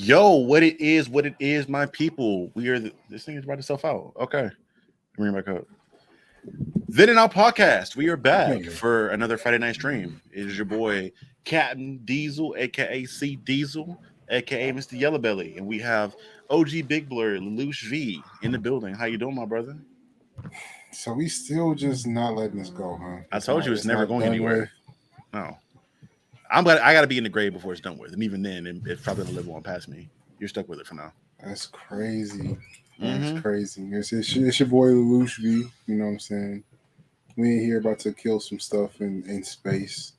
Yo, what it is, my people. This thing is brought itself out. Okay, bring it back up. Then in our podcast, we are back Nigga. for another Friday night stream. It is your boy Captain Diesel, aka C Diesel, aka Mr. Yellowbelly, and we have OG Big Blur, Lelouch V in the building. How you doing, my brother? So we still just not letting this go, huh? I told you it's It's never not going done anywhere. with. No, I got to be in the grave before it's done with, and even then, it's probably gonna live on past me. You're stuck with it for now. That's crazy. That's Mm-hmm. crazy. It's your boy Lelouch V. You know what I'm saying? We ain't here about to kill some stuff in space.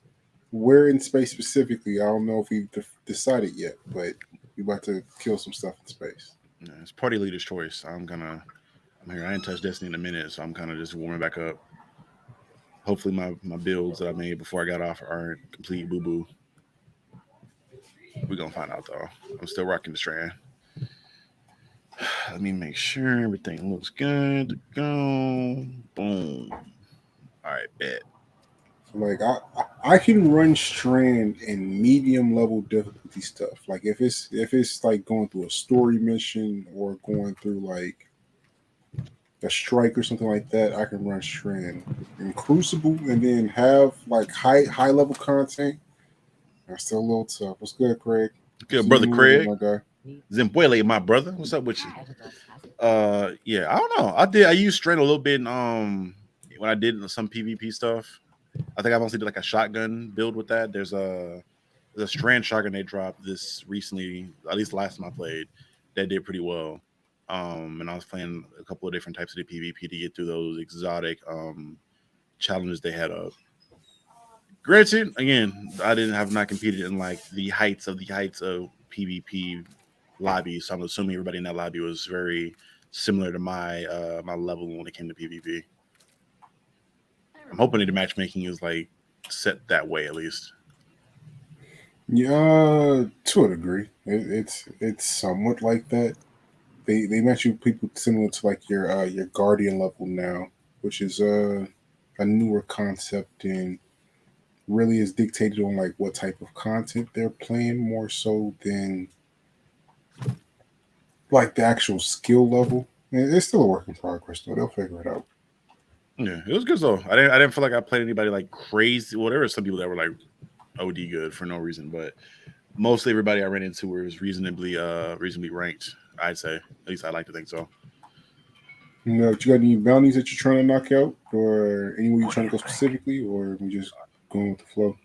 Where in space specifically? I don't know if we've decided yet, but we about to kill some stuff in space. Yeah, it's party leader's choice. I'm here. I ain't touched Destiny in a minute, so I'm kind of just warming back up. Hopefully, my builds that I made before I got off aren't complete boo boo. We're gonna find out though. I'm still rocking the strand. Let me make sure everything looks good to go. Boom. All right, bet. So like I can run strand in medium level difficulty stuff. Like if it's like going through a story mission or going through like a strike or something like that, I can run strand in Crucible and then have like high level content. That's still a little tough. What's good, Craig? Good See you brother in a little bit, Craig. my guy. Zimpuele, my brother. What's up with you? Yeah, I don't know. I used strand a little bit when I did some PvP stuff. I think I mostly did like a shotgun build with that. There's a strand shotgun they dropped this recently, at least the last time I played, that did pretty well. And I was playing a couple of different types of the PvP to get through those exotic challenges they had up. Granted, again, I didn't have not competed in like the heights of PvP lobbies, so I'm assuming everybody in that lobby was very similar to my level when it came to PvP. I'm hoping that the matchmaking is like set that way at least. Yeah, to a degree, it's somewhat like that. They match you people similar to like your guardian level now, which is a newer concept and really is dictated on like what type of content they're playing more so than like the actual skill level. It's still a work in progress though. They'll figure it out. Yeah, it was good though. I didn't feel like I played anybody like crazy. Well, there were some people that were like OD good for no reason, but mostly everybody I ran into was reasonably ranked. I'd say, at least I like to think so. You know, you got any bounties that you're trying to knock out, or anywhere you're trying to go specifically, or we just going with the flow?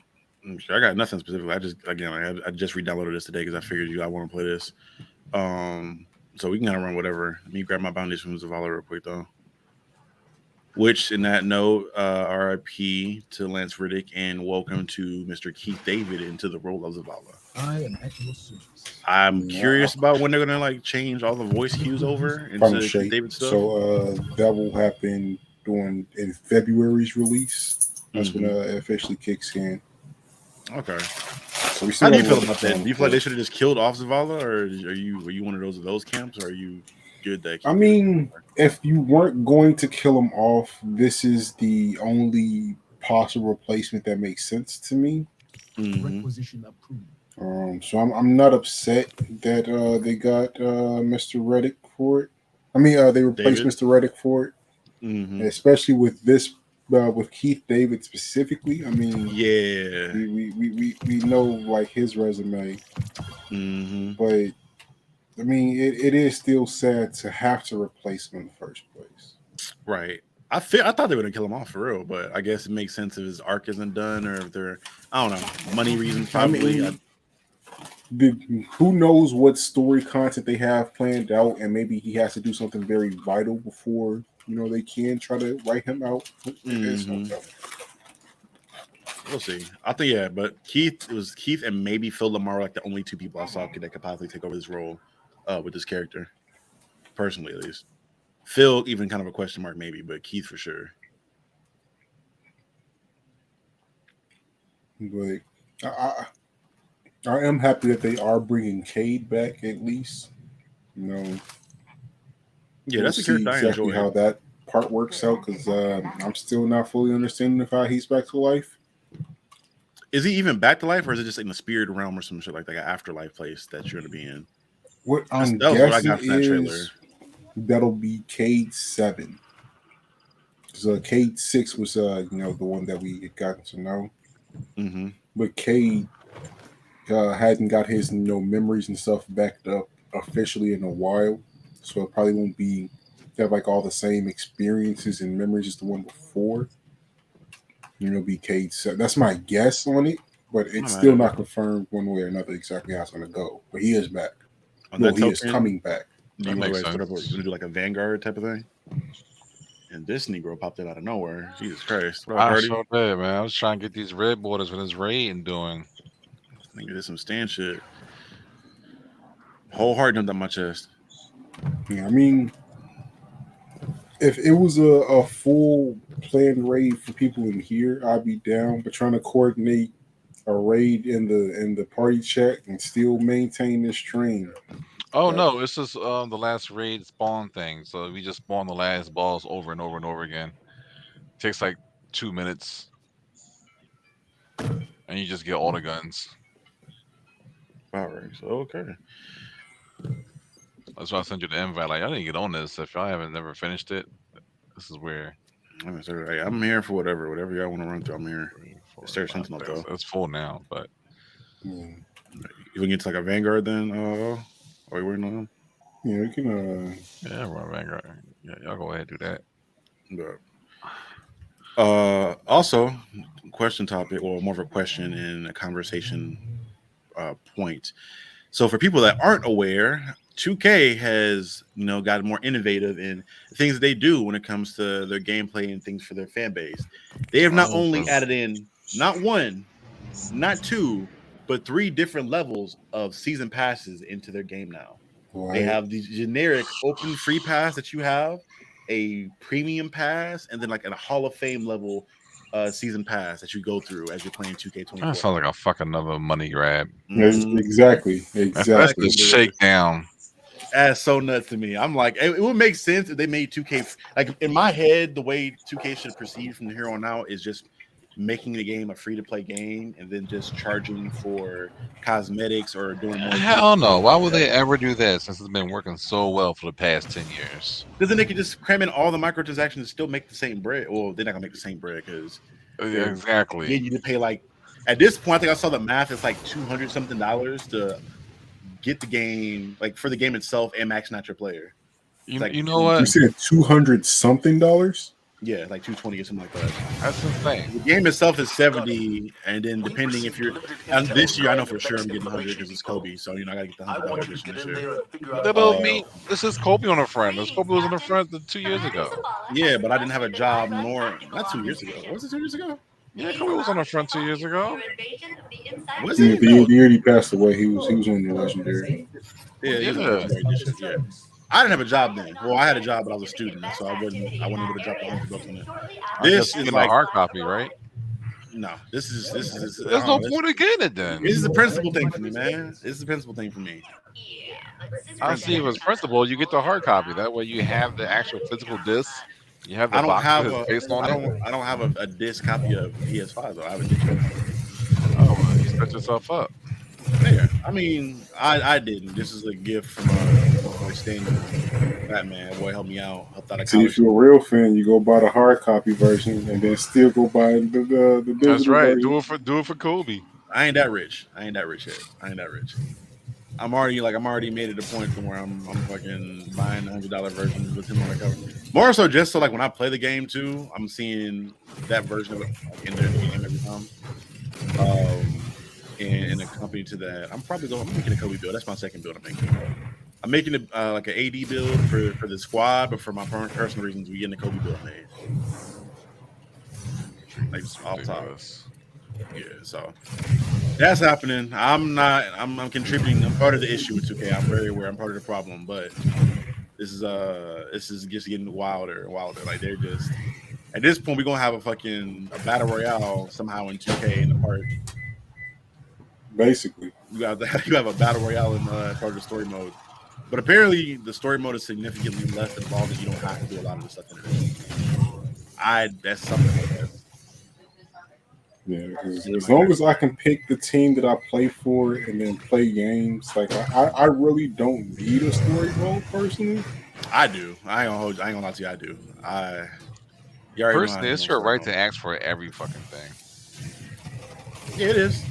Sure, I got nothing specific. I just re-downloaded this today because I figured I want to play this. Um, so we can kind of run whatever. Let me grab my bounties from Zavala real quick though. Which, in that note, RIP to Lance Riddick and welcome to Mr. Keith David into the role of Zavala. I am at your service. I'm Nah, curious about when they're gonna like change all the voice cues over final into Keith shape. David stuff. So that will happen during in February's release. That's when it officially kicks in. Okay. So we How still do you got a feel little about bit that? on Do you the feel like they flow. should have just killed off Zavala, or were you one of those camps, or are you good that I Keith mean, if you weren't going to kill him off, this is the only possible replacement that makes sense to me. Mm-hmm. Requisition approved. So I'm not upset that they got Mr. Reddick for it. I mean, they replaced David? Mr. Reddick for it, Mm-hmm. especially with this with Keith David specifically. I mean, Yeah. we know like his resume, Mm-hmm. but I mean, it is still sad to have to replace him in the first place. Right. I thought they were gonna kill him off for real, but I guess it makes sense if his arc isn't done or if they're I don't know money reasons I probably. mean, the, who knows what story content they have planned out, and maybe he has to do something very vital before they can try to write him out. It's no Mm-hmm. telling. We'll see. I think yeah, but Keith and maybe Phil Lamar were like the only two people I saw that could possibly take over this role with this character, personally at least. Phil even kind of a question mark maybe, but Keith for sure. But I am happy that they are bringing Cade back at least. You know, Yeah, we'll that's a see character I exactly enjoy. how that part works out because I'm still not fully understanding of how he's back to life. Is he even back to life, or is it just in the spirit realm or some shit like that, an afterlife place that you're gonna be in? What I'm That was what I guessing got from that trailer. is that'll be Cade 7. So Cade 6 was the one that we had gotten to know. Mm-hmm. But Cade hadn't got his memories and stuff backed up officially in a while. So it probably won't be have like all the same experiences and memories as the one before. Be Cade 7. That's my guess on it, but it's still not confirmed one way or another exactly how it's gonna go. But he is back. On Well, that he is token, coming back. do you want to do like a Vanguard type of thing? And this Negro popped it out of nowhere. Jesus Christ. What up, I Hardy? so did, man. I was trying to get these red borders with this raid and doing. I think did some stand shit. Whole heart jumped on my chest. Yeah, I mean, if it was a full planned raid for people in here, I'd be down. But trying to coordinate a raid in the party chat and still maintain this train. Oh no, this is the last raid spawn thing. So we just spawn the last balls over and over and over again. Takes like 2 minutes, and you just get all the guns. All right, so okay. That's why I sent you the invite. Like I didn't get on this. If y'all haven't never finished it, this is where. I'm here for whatever y'all want to run through. I'm here. Start Sentinel though. It's full now, but Mm. You can get to like a Vanguard then. Are you waiting on them? Yeah, we can. yeah, run Vanguard. Yeah, y'all go ahead and do that. Yeah. Also, question topic, or more of a question and a conversation point. So for people that aren't aware, 2K has gotten more innovative in things that they do when it comes to their gameplay and things for their fan base. They have not only added in not one, not two, but 3 different levels of season passes into their game now. Right. They have the generic open free pass that you have, a premium pass, and then like a Hall of Fame level season pass that you go through as you're playing 2K24. That sounds like a fucking another money grab. Exactly. That's the shakedown. That's so nuts to me. I'm like, it would make sense if they made 2K. Like in my head, the way 2K should proceed from here on out is just making the game a free-to-play game and then just charging for cosmetics or doing more. Hell no. Why would they ever do that since it's been working so well for the past 10 years? Because then they could just cram in all the microtransactions and still make the same bread. Well, they're not going to make the same bread because exactly. You need to pay like, at this point, I think I saw the math, it's like $200 something to get the game, like for the game itself and maxing out your player. You like, know what? You said $200 something? Yeah, like 220 or something like that. That's insane. The game itself is 70, and then depending if you're this year, I know for sure I'm getting 100 because it's Kobe, so I gotta get the $100 edition this year. That don't mean this is Kobe on the front. This Kobe was on the front 2 years ago. Yeah, but I didn't have a job not 2 years ago. Was it 2 years ago? Yeah, Kobe was on the front 2 years ago. Was he? The year he passed away, he was on the legendary. Yeah, he was on the legendary edition. Yeah. I didn't have a job then. Well, I had a job, but I was a student, so I wasn't able to drop the $100 on it. This is like a hard copy, right? No, this is. There's no point in getting it then. This is the principal thing for me, man. This is the principal thing for me. I see. If it's principal, you get the hard copy. That way, you have the actual physical disc. You have the I don't box have with his face on it. I don't have a disc copy of PS5 though. I have a digital. Oh, well, you set yourself up. Yeah, I mean, I didn't. This is a gift from my extended Batman. Boy, help me out. I thought I. See, if you're a real fan, you go buy the hard copy version and then still go buy the digital. That's right. Version. Do it for Kobe. I ain't that rich. Yet. I ain't that rich. I'm already made it a point to where I'm fucking buying $100 versions with him on the cover. More so just so like when I play the game too, I'm seeing that version of it in the game every time. And accompanied to that, I'm making a Kobe build. That's my second build I'm making. I'm making it like an AD build for the squad, but for my personal reasons, we getting a Kobe build made. Like off top. Yeah, so that's happening. I'm contributing. I'm part of the issue with 2K. I'm very aware. I'm part of the problem, but this is just getting wilder and wilder. Like they're just at this point, we're gonna have a battle royale somehow in 2K in the park. Basically, you have a battle royale in part of the story mode, but apparently the story mode is significantly less involved, and you don't have to do a lot of the stuff in it. That's something like that. Yeah, because as long as I can pick the team that I play for and then play games, like I really don't need a story mode personally. I do. I ain't gonna lie to you. I do. You already know I Personally, am it's on your story right mode. to ask for every fucking thing. Yeah, it is.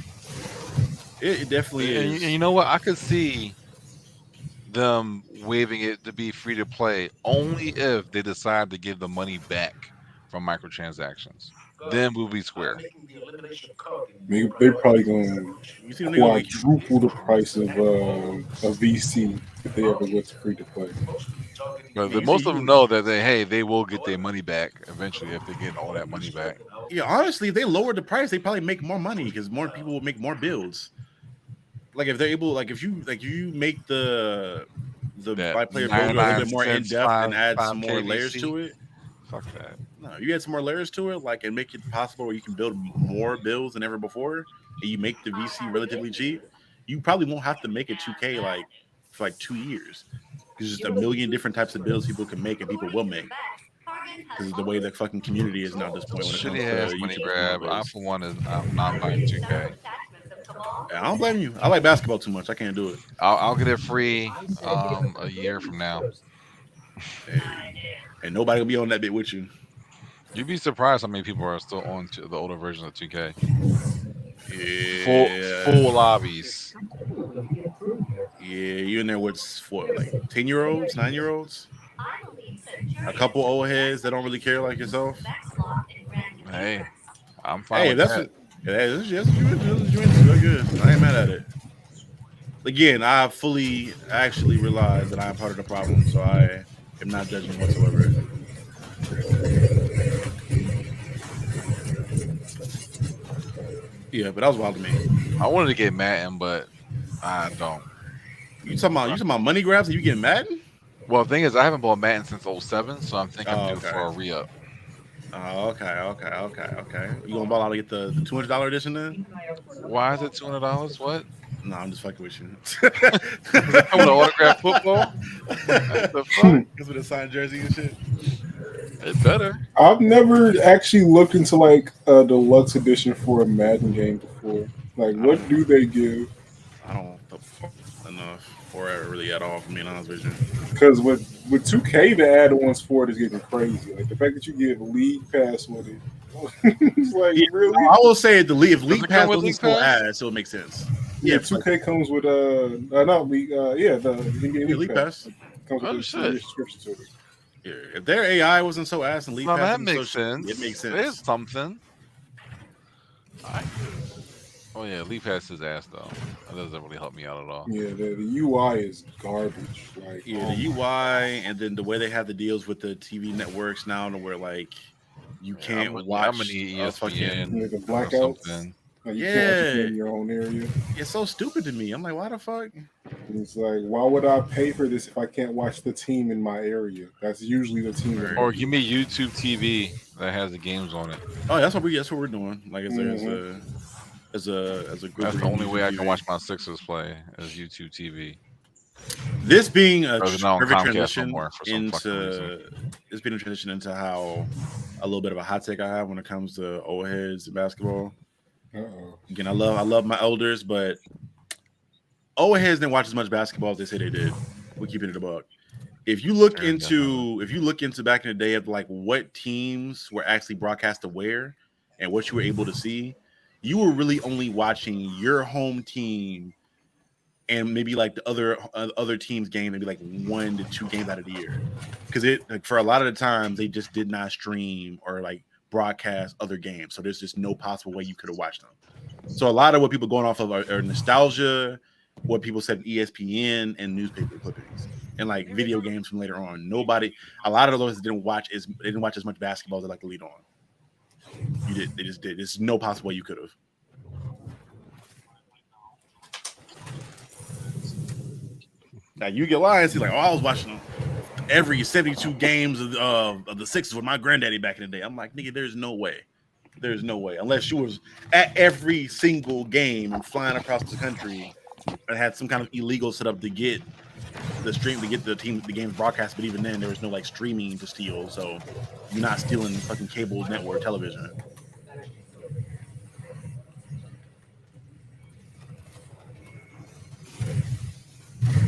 It definitely And is. you know what? I could see them waiving it to be free to play only if they decide to give the money back from microtransactions. Then we'll be square. They probably gonna You see them niggas make you. quadruple the price of a VC if they ever go to free to play. But Yeah, you see most of them you. know that they will get their money back eventually if they get all that money back. Yeah, honestly, if they lowered the price, they probably make more money because more people will make more builds. Like if they're able, like you make the That by player builder a little 99 bit more in cents depth and add some 5 more layers KVC. to it. Fuck that. No, you add some more layers to it, like and make it possible where you can build more builds than ever before, and you make the VC relatively cheap. You probably won't have to make it 2K like for like 2 years. Because just a million different types of builds people can make and people will make. Because of the way the fucking community is now at this point when it comes Shitty to ass money YouTubers doing grab. I builds. for one is I'm not buying 2K. Yeah, I don't blame you. I like basketball too much. I can't do it. I'll get it free a year from now. Hey, and nobody will be on that bit with you. You'd be surprised how many people are still on to the older version of 2K. Yeah, Full lobbies. yeah. You in there with what, like 10-year-olds, 9-year-olds, a couple old heads that don't really care like yourself. Hey, I'm fine Hey, with that's that. what. Yeah, that's what you into. That's what you into. That's good. I ain't mad at it. Again, I fully actually realize that I am part of the problem, so I am not judging whatsoever. Yeah, but that was wild to me. I wanted to get Madden, but I don't. You talking about money grabs and you getting mad? Well, the thing is, I haven't bought Madden since '07, so I'm thinking I'm Oh, due okay. for a re-up. Oh, okay. You gonna ball out to get the $200 edition then? Why is it $200? What? No, I'm just fucking with you. Does it come with an autographed football? What the fuck? Because with a signed jersey and shit. It better. I've never actually looked into like a deluxe edition for a Madden game before. Like, I what don't. do they give? I don't enough for it really at all. For being honest with you. Because with 2K, the add-ons for it is getting crazy. Like the fact that you get League Pass with it, it's like Yeah, really. I will say the league, if Does League it come Pass with wasn't League so Pass? ass, it would make sense. Yeah, Yeah, 2K comes with not League, the NBA yeah, League League Pass. Pass. Comes with Oh a shit! subscription to it. Yeah, if their AI wasn't so ass and League Now Pass that wasn't so makes shitty, it sense. makes There's sense. something. I, oh yeah, League Pass is ass though. That doesn't really help me out at all. Yeah, the UI is garbage. Like, Yeah, oh the my UI and then the way they have the deals with the TV networks now, to where like you Yeah, I'm can't gonna watch need a ESPN yeah, the fucking or blackouts. something. Like you can't watch a game yeah. in your own area. It's so stupid to me. I'm like, why the fuck? And it's like, why would I pay for this if I can't watch the team in my area? That's usually the team that Right. I Or get. give me YouTube TV that has the games on it. Oh, that's what we're doing. Like Hmm. as a group, That's we're the getting only way YouTube I can TV. watch my Sixers play is YouTube TV. This being a Because it's not on perfect Comcast no transition more for some fucking reason. into this being a transition into how a little bit of a hot take I have when it comes to old heads in basketball. Uh-oh. Again, I love my elders, but old heads didn't watch as much basketball as they say they did. We're keeping it a buck. Sure, definitely. If you look into back in the day of like what teams were actually broadcast to where and what you were able to see, you were really only watching your home team and maybe like the other teams' game, maybe like 1 to 2 games out of the year, because it like for a lot of the times they just did not stream or like broadcast other games, so there's just no possible way you could have watched them. So a lot of what people going off of are nostalgia, what people said ESPN and newspaper clippings, and like video games from later on. A lot of those they didn't watch as much basketball as they like to lead on. You did, they just did. There's no possible way you could have. Now you get Lions, he's like, oh, I was watching every 72 games of the Sixers with my granddaddy back in the day. I'm like, nigga, there's no way. There's no way. Unless you was at every single game and flying across the country and had some kind of illegal setup to get the games broadcast. But even then, there was no like streaming to steal. So you're not stealing fucking cable network television.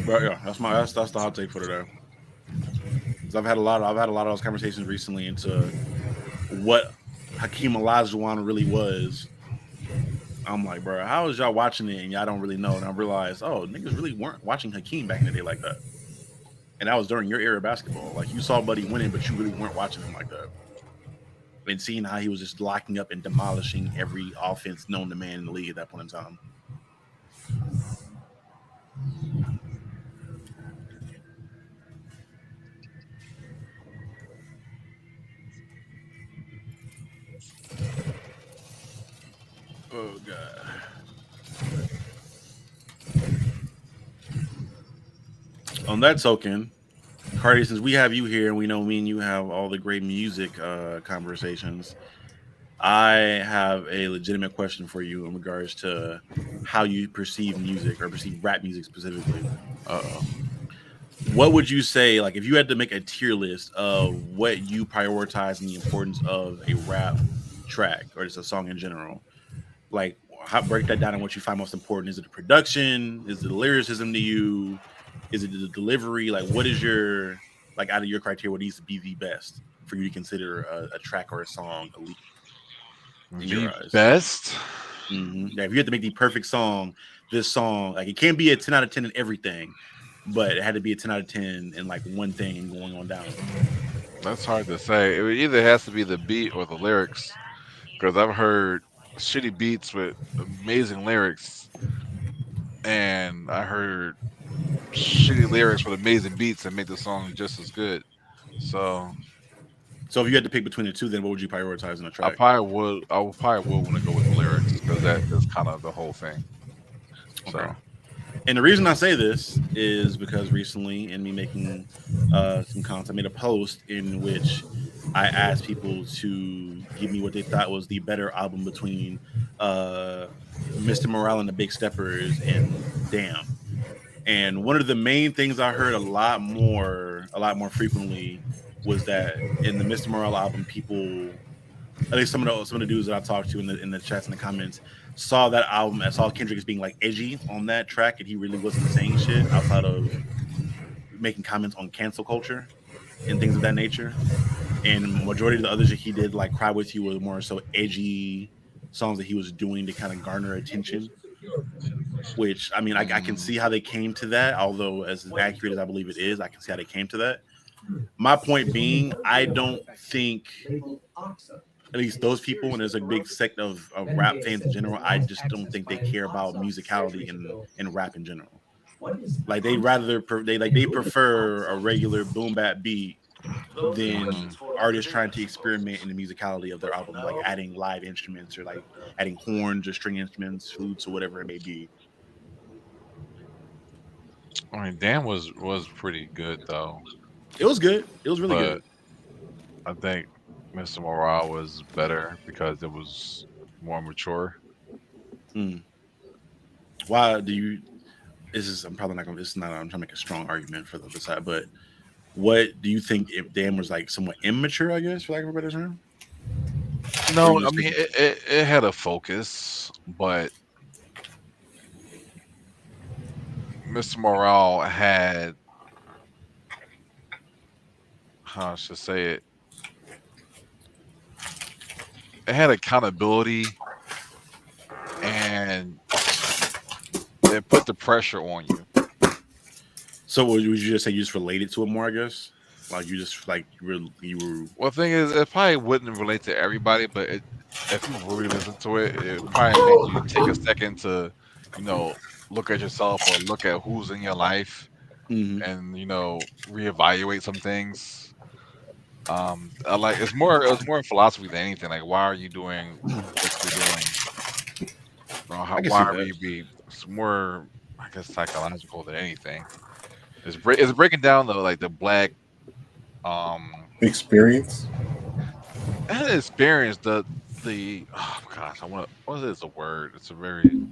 But yeah, that's the hot take for today. 'Cause I've had a lot of those conversations recently into what Hakeem Olajuwon really was. I'm like, bro, how is y'all watching it and y'all don't really know? And I realized, oh, niggas really weren't watching Hakeem back in the day like that. And that was during your era of basketball. Like you saw Buddy winning, but you really weren't watching him like that. And seeing how he was just locking up and demolishing every offense known to man in the league at that point in time. Oh god. On that token, Cardi, since we have you here and we know me and you have all the great music conversations, I have a legitimate question for you in regards to how you perceive music or perceive rap music specifically. Uh-oh. What would you say, like, if you had to make a tier list of what you prioritize and the importance of a rap track or just a song in general? Like, how break that down and what you find most important? Is it the production? Is it the lyricism to you? Is it the delivery? Like, what is your like out of your criteria? What needs to be the best for you to consider a track or a song elite in your The eyes? best. Yeah, if you had to make the perfect song, this song like it can't be a 10 out of 10 in everything, but it had to be a 10 out of 10 in like one thing going on down. That's hard to say. It either has to be the beat or the lyrics. Because I've heard shitty beats with amazing lyrics, and I heard shitty lyrics with amazing beats that make the song just as good. So So if you had to pick between the two, then what would you prioritize in a track? I would probably would want to go with the lyrics because that is kind of the whole thing. Okay. So And the reason I say this is because recently, in me making some content, I made a post in which I asked people to give me what they thought was the better album between uh, Mr. Morale and the Big Steppers and Damn. And one of the main things I heard a lot more frequently was that in the Mr. Morale album, people, at least some of the dudes that I talked to in the chats and the comments, saw that album and saw Kendrick as being like edgy on that track, and he really wasn't saying shit outside of making comments on cancel culture and things of that nature. And majority of the others that he did, like Cry With You, was more so edgy songs that he was doing to kind of garner attention. Which I mean, I can mm, see how they came to that. Although as accurate as I believe it is, I can see how they came to that. My point being, I don't think at least those people, and there's a big sect of rap fans in general, I just don't think they care about musicality in rap in general. Like they prefer a regular boom bap beat than mhm. artists trying to experiment in the musicality of their album, like adding live instruments or like adding horns or string instruments, flutes or whatever it may be. I mean, Dan was pretty good though, It was good. It was really but good. I think Mr. Morale was better because it was more mature. Mm. Why do you? This is I'm probably not gonna. This is not. I'm trying to make a strong argument for the other side, but what do you think if Dan was like somewhat immature? I guess for lack of a better term, or No, you I just mean think it had a focus, but Mr. Morale had how I should say it. It had accountability and it put the pressure on you. so? Would you just say you just related to it more? I guess like you just like you were. Well, the thing is, it probably wouldn't relate to everybody, but if you really listen to it, it probably make you take a second to, you know, look at yourself or look at who's in your life Mhm. and reevaluate some things. I like it was more philosophy than anything. Like, why are you doing what you're doing? I can Why see are that. we be? It's more, I guess, psychological than anything. It's breaking down the black Experience. I had an experience the oh gosh, I want to what is the word? It's a very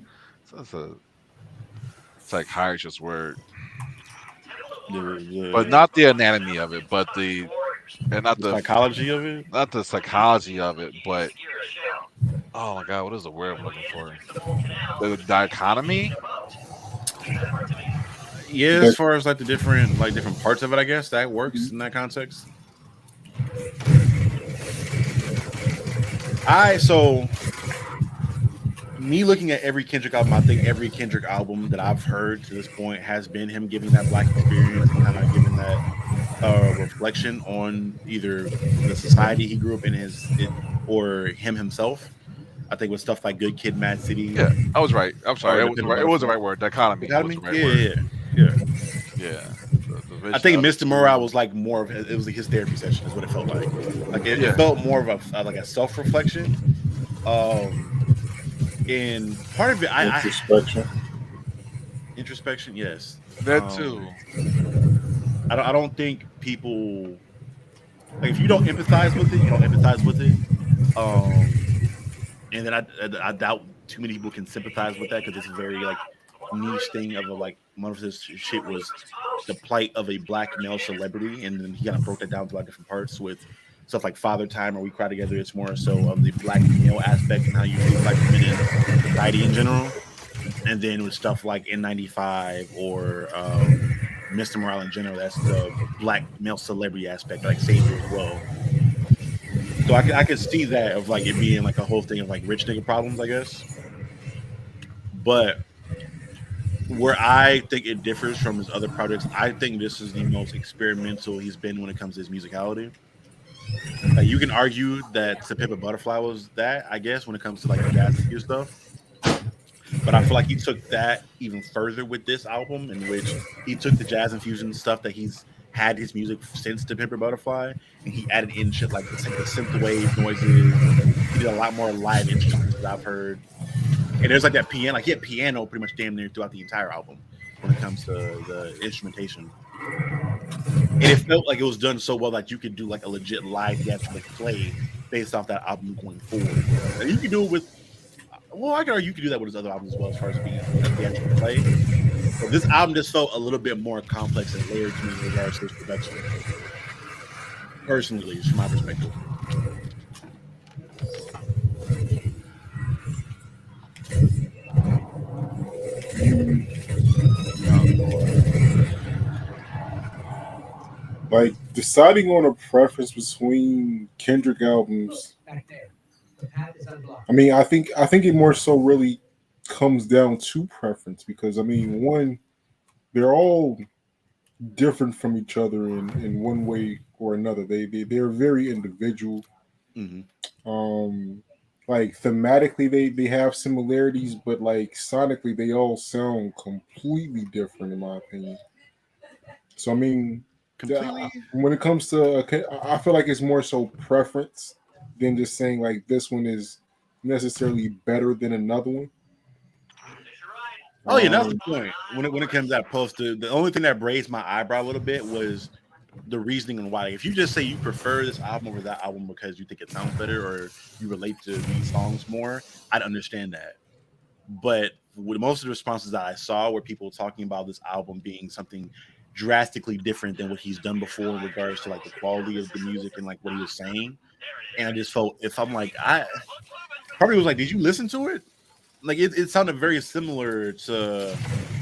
it's a psychiatrist word, but The not the anatomy of it, but the and the psychology of it. not the psychology of it, but oh my god, what is the word I'm looking for? The dichotomy. Yeah, as That far as like the different parts of it, I guess that works in that context. I so me looking at every Kendrick album, I think every Kendrick album that I've heard to this point has been him giving that black experience and kind of giving that reflection on either the society he grew up in or him himself. I think with stuff like Good Kid, Mad City, Yeah, I was right. I'm sorry. or It The was the Pimp a right. It was the Butterfly. right word. Dichotomy was the Academy, right yeah, word. yeah, yeah. Yeah, the I vision think of the Mr. Morale two. was like more of it was like his therapy session, is what it felt like. Like it Yeah, felt more of like a self reflection. Um, and part of it, I introspection. introspection, yes. that too. I don't think people like if you don't empathize with it, you don't empathize with it. Um, and then I doubt too many people can sympathize with that because it's a very like niche thing of a like one of his shit was the plight of a black male celebrity, and then he kind of broke that down to a lot of different parts with stuff like Father Time or We Cry Together. It's more so of the black male aspect and how you treat black women in society in general, and then with stuff like N95 or Mr. Morale in general, that's the black male celebrity aspect, like Savior as well. So I could see that of like it being like a whole thing of like rich nigga problems, I guess. But where I think it differs from his other projects, I think this is the most experimental he's been when it comes to his musicality. Like you can argue that To Pimp a Butterfly was that, I guess, when it comes to like the jazz infused stuff. But I feel like he took that even further with this album, in which he took the jazz infusion stuff that he's had his music since To Pimp a Butterfly, and he added in shit like the synth wave noises. He did a lot more live instruments that I've heard, and there's like that piano, like he had piano pretty much damn near throughout the entire album when it comes to the instrumentation. And it felt like it was done so well that you could do like a legit live theatrical play based off that album going forward. And you could do it with, well, I could argue you could do that with his other albums as well, as far as being a theatrical play. But this album just felt a little bit more complex and layered to me in regards to his production, personally, at least from my perspective. Oh Lord. Like deciding on a preference between Kendrick albums. Back there. The path is unblocked. I think it more so really comes down to preference because I mean, one, they're all different from each other in one way or another. They're very individual. Mm-hmm. Um, like thematically, they have similarities, but like sonically, they all sound completely different in my opinion. So I mean, Completely. when it comes to, I feel like it's more so preference than just saying like this one is necessarily better than another one. Oh yeah, that's the Um, point. When it comes to that poster, the only thing that raised my eyebrow a little bit was the reasoning on why. If you just say you prefer this album over that album because you think it sounds better or you relate to these songs more, I'd understand that. But with most of the responses that I saw were people talking about this album being something drastically different than what he's done before in regards to like the quality of the music and like what he was saying. And I just felt if I'm like I probably was like, did you listen to it? Like it sounded very similar to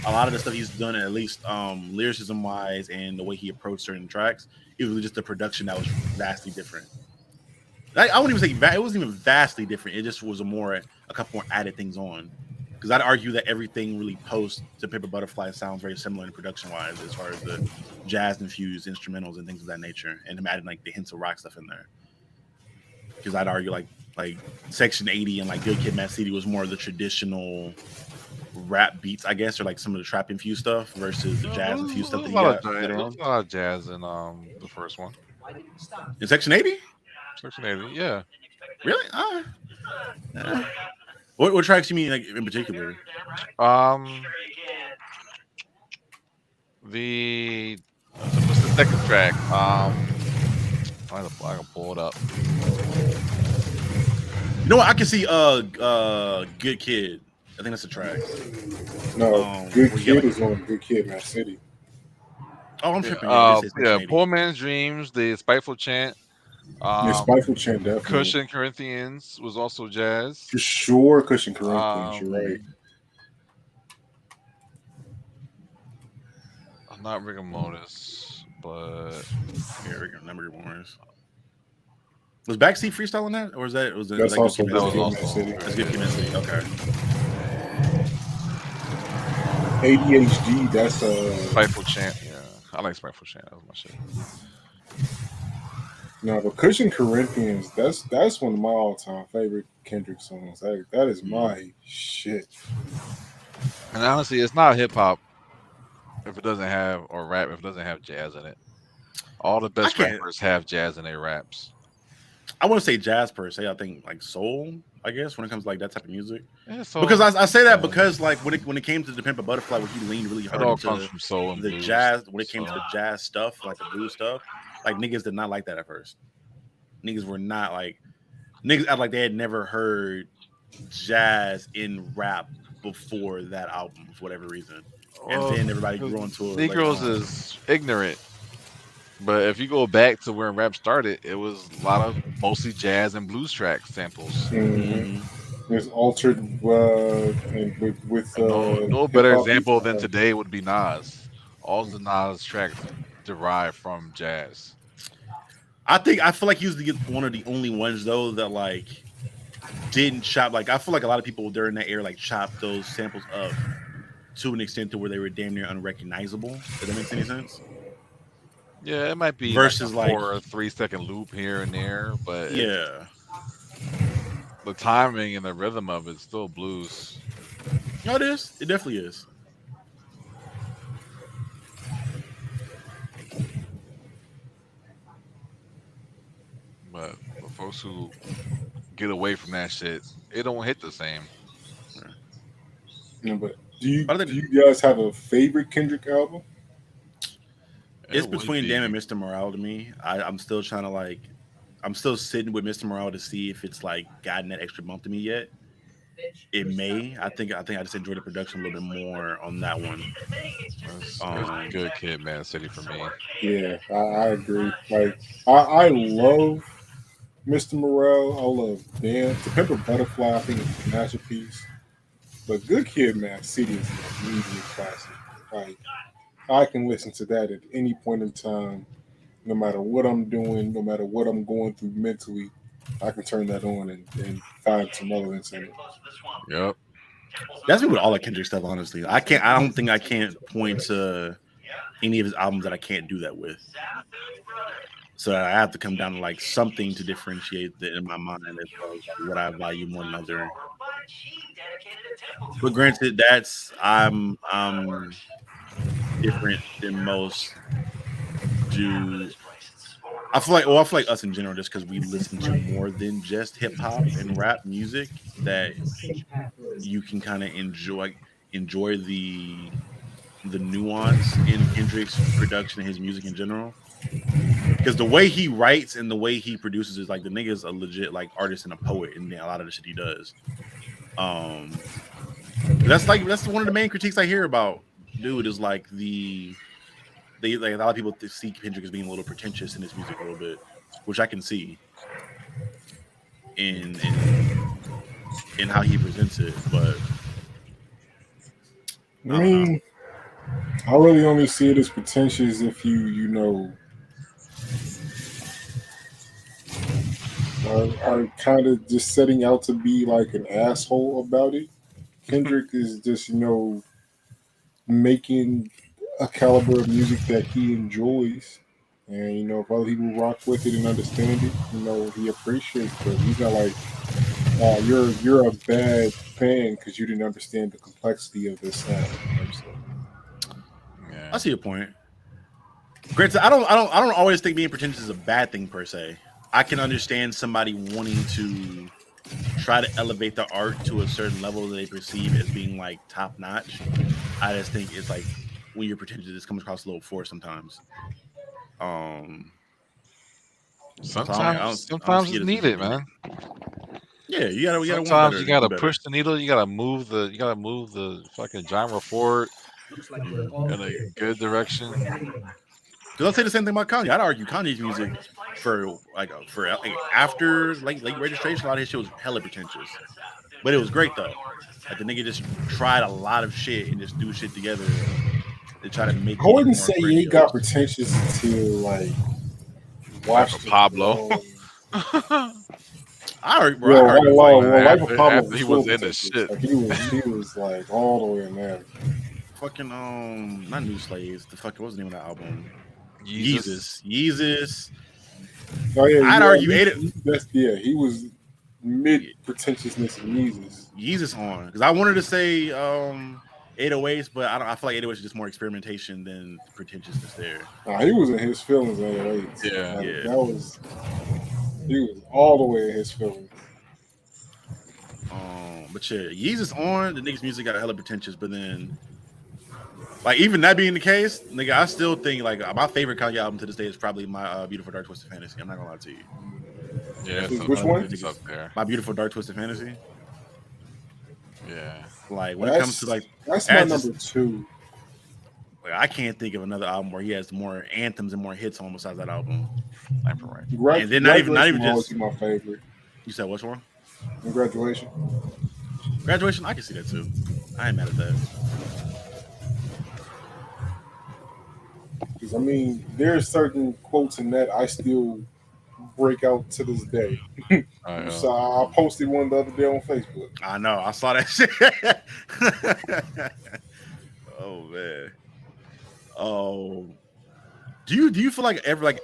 a lot of the stuff he's done, at least lyricism wise and the way he approached certain tracks. It was just the production that was vastly different. I wouldn't even say it wasn't even vastly different. It just was a couple more added things on. Because I'd argue that everything really post to Paper Butterfly sounds very similar in production wise, as far as the jazz infused instrumentals and things of that nature, and him adding like the hints of rock stuff in there. Because I'd argue like Section 80 and like Good Kid, Mad City was more of the traditional rap beats, I guess, or like some of the trap infused stuff versus the jazz infused stuff that he got later There's on. a lot of jazz in the first one. Why did you stop? In Section 80, Section 80. Yeah. really? What tracks you mean like in particular? Um. The what's the second track? I can pull it up. You know what? I can see Good Kid. I think that's a track. no, Good Where you get Kid like is on Good Kid, Man City. oh, I'm Yeah. tripping. Yeah, it did say Section 80. Poor Man's Dreams, the Spiteful Chant. Yeah, Um, Spiteful Chant definitely Cushion Corinthians was also jazz. for sure. Cushion Corinthians, you're right. Um, Not rigor mortis, but Here, number ones. Was Backseat freestyle on that, or was That's that Good also Kid, that Mad was Good City? Kid, Mad also City. That's Good Kid, Mad City. Okay. ADHD. That's Spiteful Chant. Yeah, I like Spiteful Chant. That was my shit. no, but Cushion Corinthians. That's one of my all time favorite Kendrick songs. That is Mm. my shit. And honestly, it's not hip hop if it doesn't have or rap if it doesn't have jazz in it. All the I best can't. rappers have jazz in their raps. I wouldn't say jazz per se. I think like soul. I guess when it comes to like that type of music, Yeah, because so I say that uh, because like when it came to the Pimp a Butterfly, where he leaned really it hard all comes into from soul and the blues. jazz. When it came to So the jazz stuff, like the blues stuff, like niggas did not like that at first. Niggas were not like niggas act like they had never heard jazz in rap before that album for whatever reason, and well, then everybody 'cause grew into it later Negroes on. is ignorant. But if you go back to where rap started, it was a lot of mostly jazz and blues track samples. Mm-hmm. Hmm. There's altered and with And no hip better hop beats example than behind it. today would be Nas. All the Nas tracks derive from jazz. I feel like he was one of the only ones though that like didn't chop. Like I feel like a lot of people during that era like chopped those samples up to an extent to where they were damn near unrecognizable. If that makes any sense. Yeah, it might be like a Versus like 4 or 3 second loop here and there, but yeah, the timing and the rhythm of it's still blues. no, it is. It definitely is. But the folks who get away from that shit, it don't hit the same. No, but do you But I do think you guys have a favorite Kendrick album? It it's would between Damn and be. Mr. Morale to me. I'm still trying to like I'm still sitting with Mr. Morale to see if it's like gotten that extra bump to me yet. It may. I think I just enjoy the production a little bit more on that one. It's Um, good kid, man. City for me. Yeah, I agree. Like I love Mr. Morale. I love Dance. The Pimp a Butterfly, I think it's a masterpiece. But Good Kid, Man City is an immediate classic. Like I can listen to that at any point in time, no matter what I'm doing, no matter what I'm going through mentally. I can turn that on and find some relevance in it. Yep. that's me with all the Kendrick stuff. Honestly, I can't. I don't think I can't point to any of his albums that I can't do that with. So I have to come down to like something to differentiate in my mind as far as what I value more than other. But granted, that's I'm different than most do. I feel like us in general, just because we listen to more than just hip hop and rap music, that you can kind of enjoy the nuance in Kendrick's production and his music in general. Because the way he writes and the way he produces is like the nigga's a legit like artist and a poet in a lot of the shit he does. Um, that's one of the main critiques I hear about dude is like they like a lot of people see Kendrick as being a little pretentious in his music a little bit, which I can see in in how he presents it, but I I don't know. mean, I really only see it as pretentious if you are kind of just setting out to be like an asshole about it. Kendrick is just making a caliber of music that he enjoys. And if other people rock with it and understand it, he appreciates it. But he's not like, oh, you're a bad fan because you didn't understand the complexity of this sound. So, I Yeah. see a point. Granted, I don't always think being pretentious is a bad thing per se. I can understand somebody wanting to try to elevate the art to a certain level that they perceive as being like top notch. I just think it's like when you're pretentious, it comes across a little forced sometimes. Um, so I don't Sometimes see it's it as a needed, negative. man. Yeah, you gotta want Sometimes better you to do gotta better. push the needle. You gotta move the fucking genre forward Looks like we're Mm. all in a clear good direction. for heading. Because I'll say the same thing about Kanye. I'd argue Kanye's music for after late registration, a lot of his shit was hella pretentious, but it was great though. Like the nigga just tried a lot of shit and just threw shit together They try to make I it wouldn't more say he grandiose. got pretentious until like Life Watch of the Pablo. Throne. I already, bro, I Well, already was well, like well, Life of Pablo After was he full was in his pretentious. shit. Like he was like all the way in there. fucking not New Slaves. The fuck, what was the name of that album? Jesus. Yeezus. Oh yeah, I'd yeah, argue ate it. he was mid pretentiousness in Yeezus. Yeezus on because I wanted to say 808s, but I don't. I feel like 808s is just more experimentation than pretentiousness there. Nah, he was in his feelings in 808. Yeah. Like Yeah. that was he was all the way in his feelings. But yeah, Yeezus on the niggas' music got hella pretentious, but then like even that being the case, nigga, I still think like my favorite Kanye album to this day is probably my Beautiful Dark Twisted Fantasy. I'm not gonna lie to you. Yeah, That's Which one? it's up there. my Beautiful Dark Twisted Fantasy. Yeah. Like when it comes to like That's my as number two. like, I can't think of another album where he has more anthems and more hits on besides that album. Life of Right. And then not even Graduation will always just be my favorite. you said which one? And Graduation. Graduation, I can see that too. I ain't mad at that. Because I mean, there's certain quotes in that I still break out to this day. So I posted one the other day on Facebook. I know, I saw that shit. Oh man. Oh, do you feel like ever like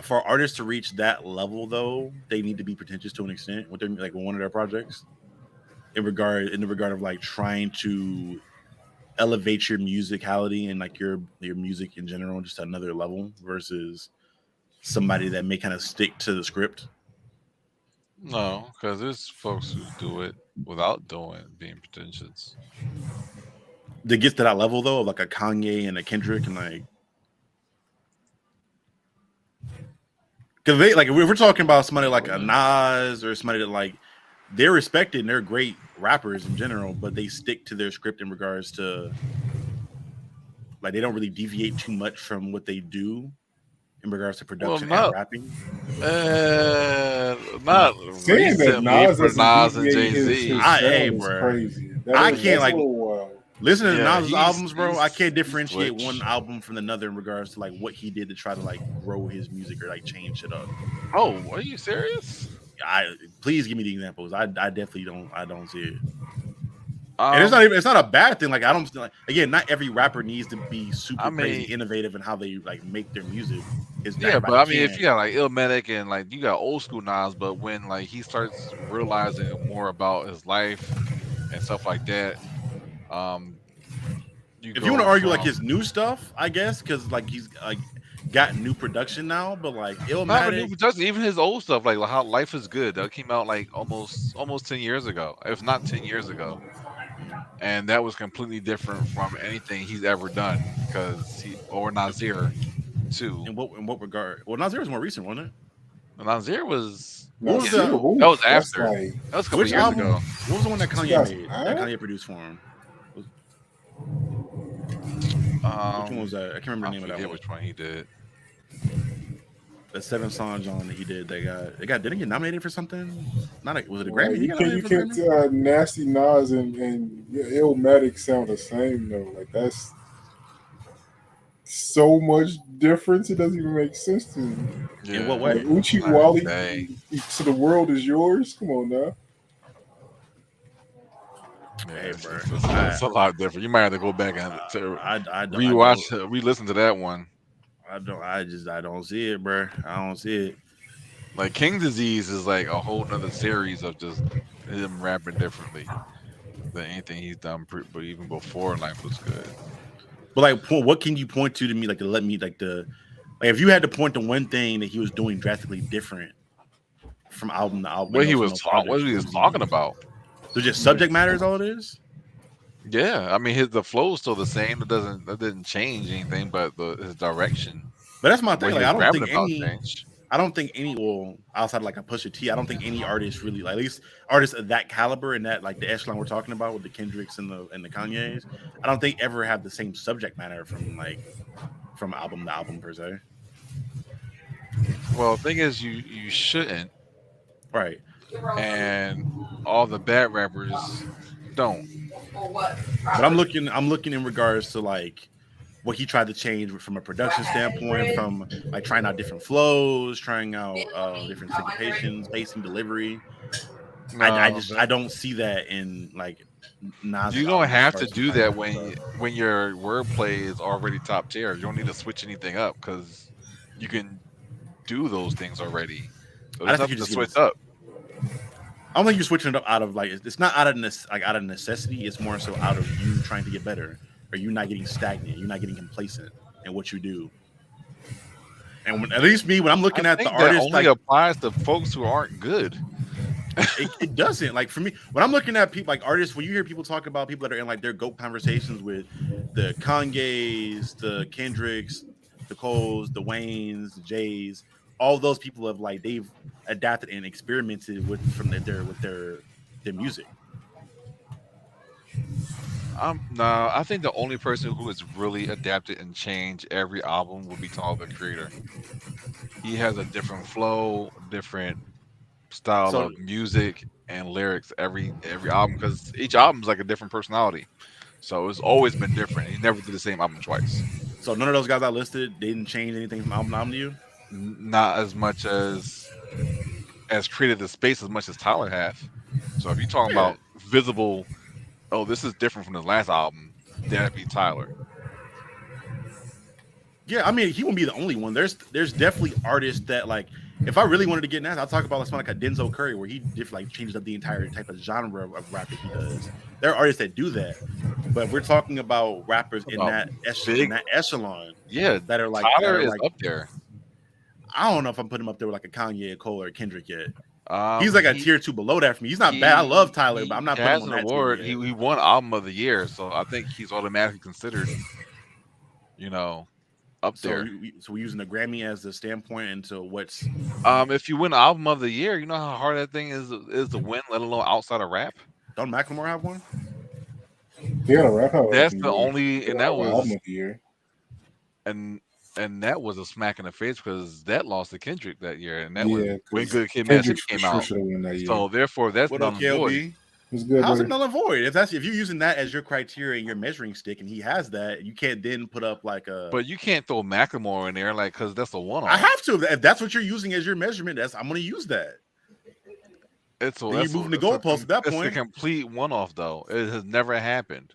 for artists to reach that level though, they need to be pretentious to an extent with their like with one of their projects in the regard of like trying to elevate your musicality and like your music in general just to another level versus somebody that may kind of stick to the script. No, because there's folks who do it without being pretentious. That gets to that level though of like a Kanye and a Kendrick and like because they like if we're talking about somebody like a Nas or somebody that like they're respected and they're great rappers in general, but they stick to their script in regards to like they don't really deviate too much from what they do in regards to Well, production and rapping. not Saying that recently Nas for doesn't Nas and deviate Jay Z. his Hey, sound is bro. crazy. I That's can't a like little wild. listening to Yeah, Nas's albums, bro. I can't he's differentiate switched. one album from another in regards to like what he did to try to like grow his music or like change it up. Oh, are you serious? I please give me the examples. I definitely don't see it. And it's not a bad thing. Like I don't like again, not every rapper needs to be super crazy innovative in how they like make their music. But I mean, if you got like Illmatic and like you got old school Nas, but when like he starts realizing more about his life and stuff like that, if you want to argue like his new stuff, I guess because like he's like got new production now, but like not even new Illmatic, production, even his old stuff, like how Life is Good, that came out like almost 10 years ago, if not 10 years ago, and that was completely different from anything he's ever done because or Nazir too. in what regard? Well, Nazir was more recent, wasn't it? Nazir was What was Nasir, the oof, that was that's after. like That was a couple which years album? ago. What was the one that Kanye made? 2009? That Kanye produced for him. Which one was that? I can't remember the name of that one. Which one he did. The 7 song John that he did. They got didn't he get nominated for something? Was it a Like, Grammy? He got you nominated for a can't Grammy? Nasty Nas and Illmatic sound the same though. Like that's so much difference. It doesn't even make sense to me. In what Like way? Uchi Wally, so the world is yours. Come on now. Hey, bro. It's a lot different. You might have to go back and re-listen to that one. I don't see it, bro. I don't see it. Like King Disease is like a whole nother series of just him rapping differently than anything he's done, but even before Life was Good. But like, what can you point to me like to let me like if you had to point to one thing that he was doing drastically different from album to album? What he was talking about? So just subject matter is all it is. Yeah, I mean the flow is still the same. That didn't change anything, but his direction. But that's my thing. Like I don't think any well outside of like a Pusha T, I don't think any artist really like at least artists of that caliber and that like the echelon we're talking about with the Kendricks and the Kanyes, I don't think ever have the same subject matter from album to album per se. Well, the thing is you shouldn't. Right. And all the bad rappers don't. But I'm looking in regards to like what he tried to change from a production standpoint, from like trying out different flows, trying out different syncopations, pacing, delivery. No, I don't see that in like Nas's you don't album as have far to as do trying that different stuff. when your wordplay is already top tier. You don't need to switch anything up because you can do those things already. So I there's don't think you're nothing to just getting. switch up. I don't think you're switching it up out of like it's not out of like out of necessity. It's more so out of you trying to get better, or you not getting stagnant. You're not getting complacent in what you do. And at least me, when I'm I looking at the think that artist, only like applies to folks who aren't good. it doesn't. Like for me, when I'm looking at people like artists, when you hear people talk about people that are in like their GOAT conversations with the Kanye's, the Kendricks, the Coles, the Waynes, the Jays, all those people have like they've adapted and experimented with their music. No, I think the only person who has really adapted and changed every album would be Tyler the Creator. He has a different flow, different style So of music and lyrics every album because each album is like a different personality. So it's always been different. He never did the same album twice. so none of those guys I listed didn't change anything from album to album to you. Not as much as created the space as much as Tyler have. So if you're talking Yeah, about visible, oh, this is different from the last album, that'd be Tyler. yeah. I mean, he won't be the only one. There's definitely artists that like. If I really wanted to get nasty, I'll talk about like someone like a Denzel Curry, where he like changes up the entire type of genre of rap that he does. There are artists that do that, but if we're talking about rappers About in big, that echelon yeah, that Tyler are is like up there. I don't know if I'm putting him up there with like a Kanye, a Cole, or a Kendrick yet. He's Um, like a he tier two below that for me. He's not bad. I love Tyler, but I'm he not putting him has on an that tier award. yet. He won Album of the Year, so I think he's automatically considered, you know, up So there. so we're using the Grammy as the standpoint into what's If you win Album of the Year, you know how hard that thing is to win, let alone outside of rap. don't Macklemore have one? He had a rap album of That's the the year. only, He and had that an album was of the year. and and that was a smack in the face because that lost to Kendrick that year, and that was Yeah, when because Good Kid, Mad City Kendrick for came sure out. should have won that year. So therefore, that's What null up, and void. KLB? It's good, How's it brother. null and void? If you're using that as your criteria and your measuring stick, and he has that, you can't then put up like a. But you can't throw Macklemore in there, like, because that's a I one-off. have to. If that's what you're using as your measurement, I'm going to use that. It's a Then you're it's a moving the it's a goalpost com- at that it's a point. complete one-off though. It has never happened.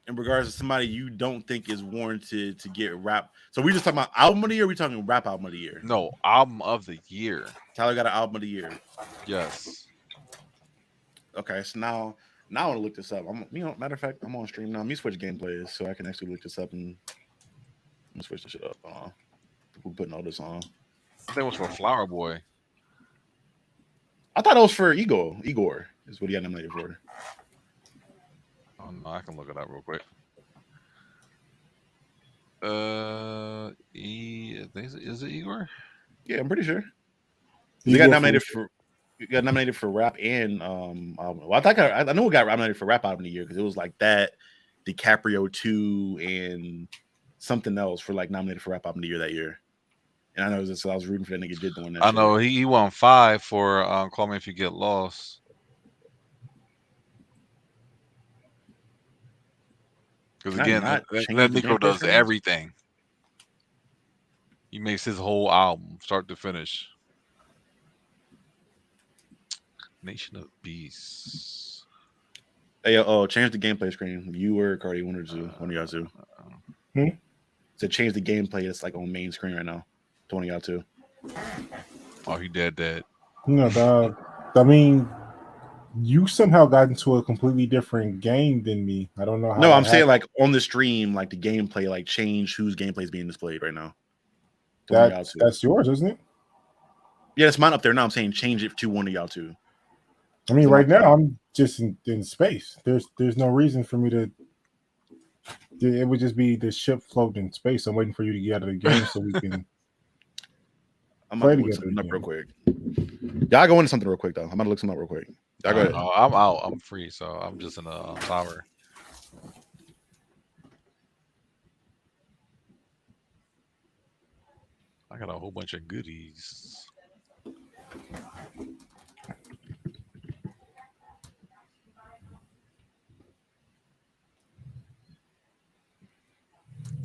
In regards to somebody you don't think is warranted to get rap. So we just talking about album of the year. Or we talking rap album of the year. No, Album of the Year. Tyler got an album of the year. Yes. Okay, so now I want to look this up. Matter of fact, I'm on stream now. Let me switch gameplays so I can actually look this up and I'm gonna switch this shit up. We're putting all this on. I think it was for Flower Boy. I thought it was for Igor is what he got nominated for. Oh no, I can look it up real quick. Is it Igor? Yeah, I'm pretty sure. He He got go nominated for. He got nominated for rap and album. Well, I know he got nominated for rap album of the year because it was like that, DiCaprio 2 and something else for like nominated for rap album of the year that year. And I know so I was rooting for that nigga did the one that I shit. know he won 5 for Call Me If You Get Lost. Because Can I again, not that change the Negro gameplay does screens? everything. He makes his whole album start to finish. Nation of Beasts. Hey, change the gameplay screen. You or Cardi, one of y'all two. Hmm? So change the gameplay. It's like on main screen right now. To one of y'all two. Oh, he dead. No, dog. I mean, you somehow got into a completely different game than me. I don't know how. No, that I'm saying happened. like on the stream, like the gameplay, like change whose gameplay is being displayed right now. To one of y'all two. That's yours, isn't it? Yeah, it's mine up there now. I'm saying change it to one of y'all two. I mean, So right my- now I'm just in space. There's no reason for me to. It would just be the ship floating in space. I'm waiting for you to get out of the game so we can. I'm Play gonna look together something up again. real quick. Y'all go into something real quick though. I'm gonna look something up real quick. Y'all go ahead. No, I'm out. I'm free, so I'm just in a tower. I got a whole bunch of goodies.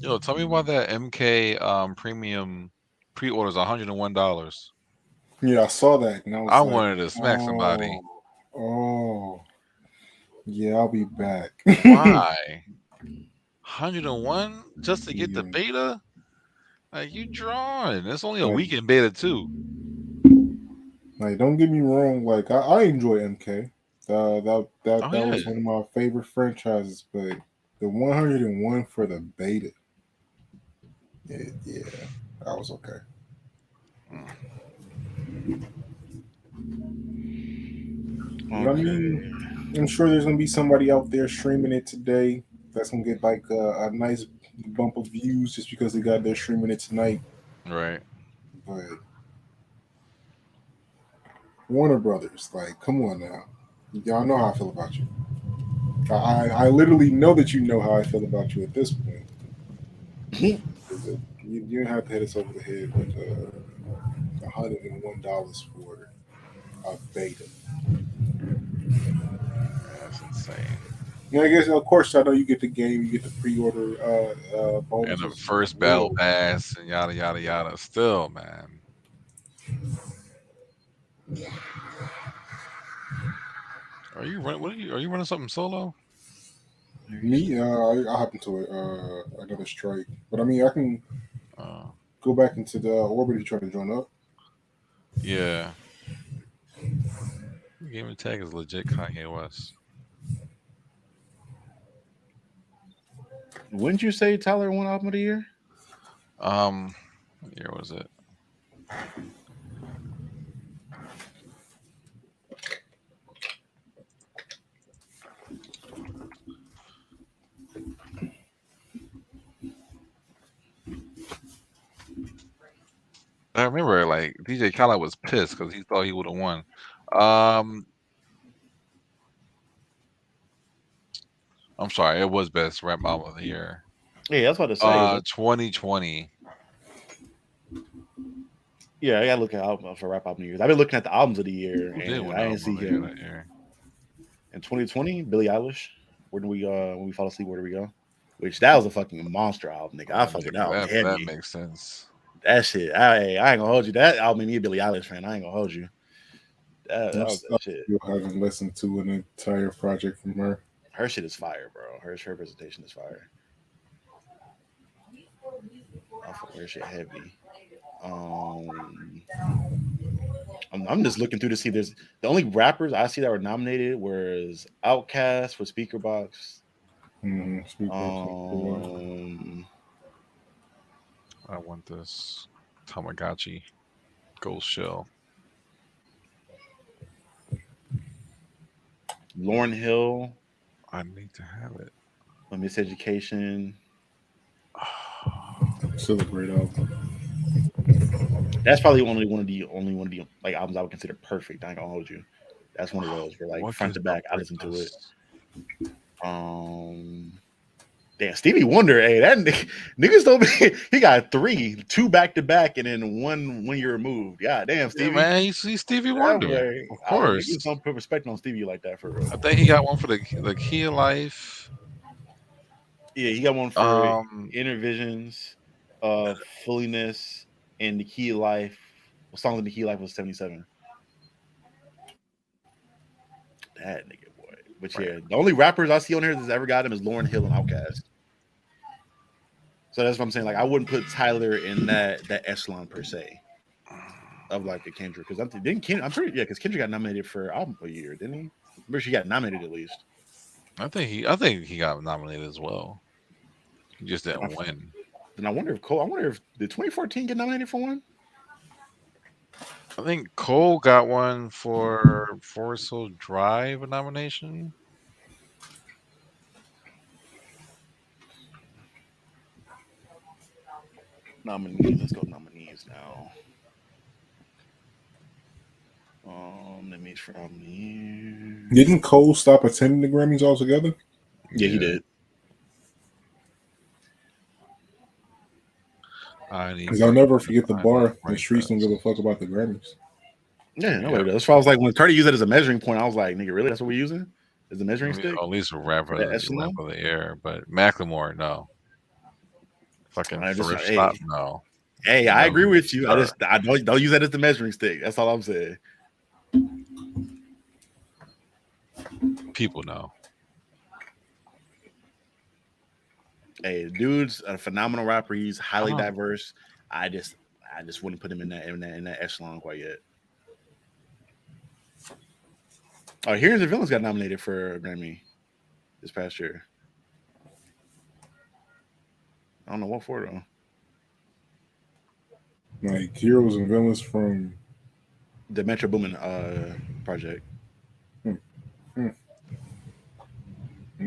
Yo, tell me why that MK premium pre-order is $101. Yeah, I saw that and I I was like, wanted to smack somebody. oh, oh, yeah, I'll be back. Why? 101 just to get the Yeah, beta? Like you drawing. It's only a like, week in beta too. don't get me wrong. Like, I enjoy MK. Oh That yeah. was one of my favorite franchises, but the 101 for the beta, yeah, that was okay. Mm. But I mean, Okay. I'm sure there's gonna be somebody out there streaming it today that's gonna get like a nice bump of views just because they got there streaming it tonight. Right. But Warner Brothers, like, come on now, y'all know how I feel about you. I literally know that you know how I feel about you at this point. You don't have to hit us over the head with $101 for a beta. That's insane. Yeah, I guess of course I know you get the game, you get the pre-order And the bonuses as first battle well. pass and yada yada yada. Still, man. Are you running? What are you? Are you running something solo? Me, I hop into another strike, but I mean I can Uh, go back into the orbit and try to join up. yeah. Game Tag is legit Kanye West. Wouldn't you say Tyler won album of the year? What year was it? I remember like DJ Khaled was pissed because he thought he would have won. Um, I'm sorry, it was best rap album of the year. Yeah, that's what to say. 2020. Yeah, I gotta look at album for rap album of the years. I've been looking at the albums of the year, Who did and win I didn't album see of the year him that year? in 2020. Billie Eilish. Where do we when we fall asleep? Where do we go? Which that was a fucking monster album, nigga. I That fuck with makes that album that heavy. makes sense. That shit. I ain't gonna hold you. That album made me a Billie Eilish fan. I ain't gonna hold you. That was I that shit. still haven't listened to an entire project from her. Her shit is fire, bro. Her presentation is fire. I fuck with her shit heavy. Um, I'm just looking through to see there's the only rappers I see that were nominated was Outkast for Speaker Box. Speak for yourself. Um, I want this Tamagotchi Ghost Shell. Lauren Hill, I need to have it. Miseducation. Still a great album. That's probably only one of the like albums I would consider perfect. I ain't gonna hold you. That's one of those where like What front gives to the back, I listen to it. breakfast? Um, damn, Stevie Wonder, hey, that niggas told me he got three, two back to back, and then one year removed. God damn, Yeah, Stevie. man, you see Stevie That Wonder. way, Of I niggas course. don't put respect on Stevie like that for real. I think he got one for the Key of Life. Yeah, he got one for Um, Inner Visions, Fulliness, and the Key of Life. Well, songs in the Key of Life was 77. That nigga boy. But right. yeah, the only rappers I see on here that's ever got him is Lauren Hill and Outkast. So that's what I'm saying. Like I wouldn't put Tyler in that echelon per se of like a Kendrick because I'm pretty because Kendrick got nominated for album of the year, didn't he? I'm pretty sure he got nominated at least. I think he got nominated as well. He just Then I, didn't win. then I wonder if Cole. I wonder if did 2014 get nominated for one? I think Cole got one for Forest Hill Drive a nomination. Nominees. Let's go nominees now. Nominees for album of the year. Didn't Cole stop attending the Grammys altogether? Yeah, he Yeah, did. I need Because I'll never forget the find my bar. The streets don't give a breakfast. fuck about the Grammys. Yeah, nobody Yep. does. So I was like, when Cardi used it as a measuring point, I was like, nigga, really? That's what we're using? As a measuring stick Or at least a for that rapper echelon? of the air, but Macklemore, no. Fucking I just thrift shop? No. hey, I agree No, with you. sir. I don't use that as the measuring stick. That's all I'm saying. People know. Hey, dude's a phenomenal rapper. He's highly Uh-huh. diverse. I just I just wouldn't put him in that echelon quite yet. Oh, Here's the Villains got nominated for a Grammy this past year. I don't know what for though. Like heroes and villains from. The Metro Boomin project. Hmm, hmm,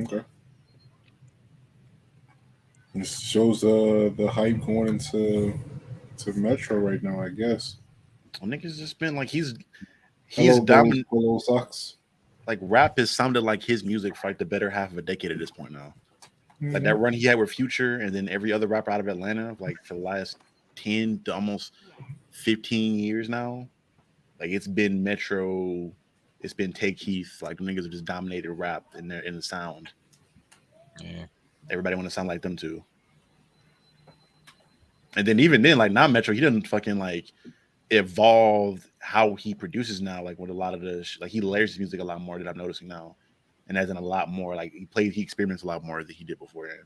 okay. This shows the hype going into to Metro right now. I guess. Well, niggas just been like he's Hello, those dominant. polo socks. Like rap has sounded like his music for like the better half of a decade at this point now. Like Hmm. that run he had with Future, and then every other rapper out of Atlanta, like for the last 10 to almost 15 years now. Like it's been Metro, it's been Take Keith. Like the niggas have just dominated rap in the sound. Yeah. Everybody want to sound like them too. And then even then, like not Metro, he doesn't fucking like evolve how he produces now. Like with a lot of like he layers his music a lot more that I'm noticing now, and has in a lot more like he experiments a lot more than he did beforehand.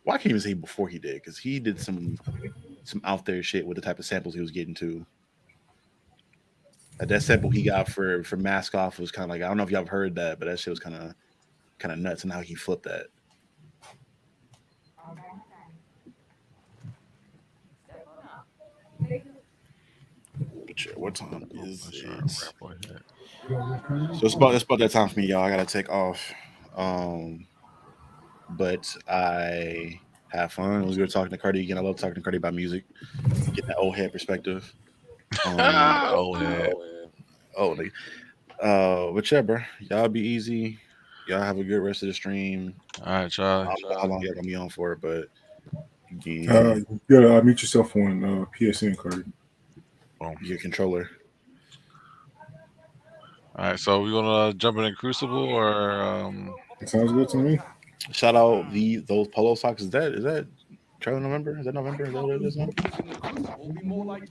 Well, I can't even say before he did because he did some out there shit with the type of samples he was getting to. That sample he got for Mask Off was kind of like I don't know if y'all have heard that, but that shit was kind of nuts and how he flipped that. But yeah, what time is That's right. it? Rap boy head. So it's about that time for me, y'all. I gotta take off. Um, but I have fun. It was good talking to Cardi again. I love talking to Cardi about music, get that old head perspective. Um, Old head. oh, but yeah, bro, y'all be easy. Y'all have a good rest of the stream. All right, Charlie. I don't know how long y'all gonna be on for, but Uh, again, you gotta meet yourself on PSN card. Boom. your controller. All right, so we gonna jump in Crucible or It sounds good to me. Shout out those polo socks. Is that trailer November? Is that November? Is that what it is now?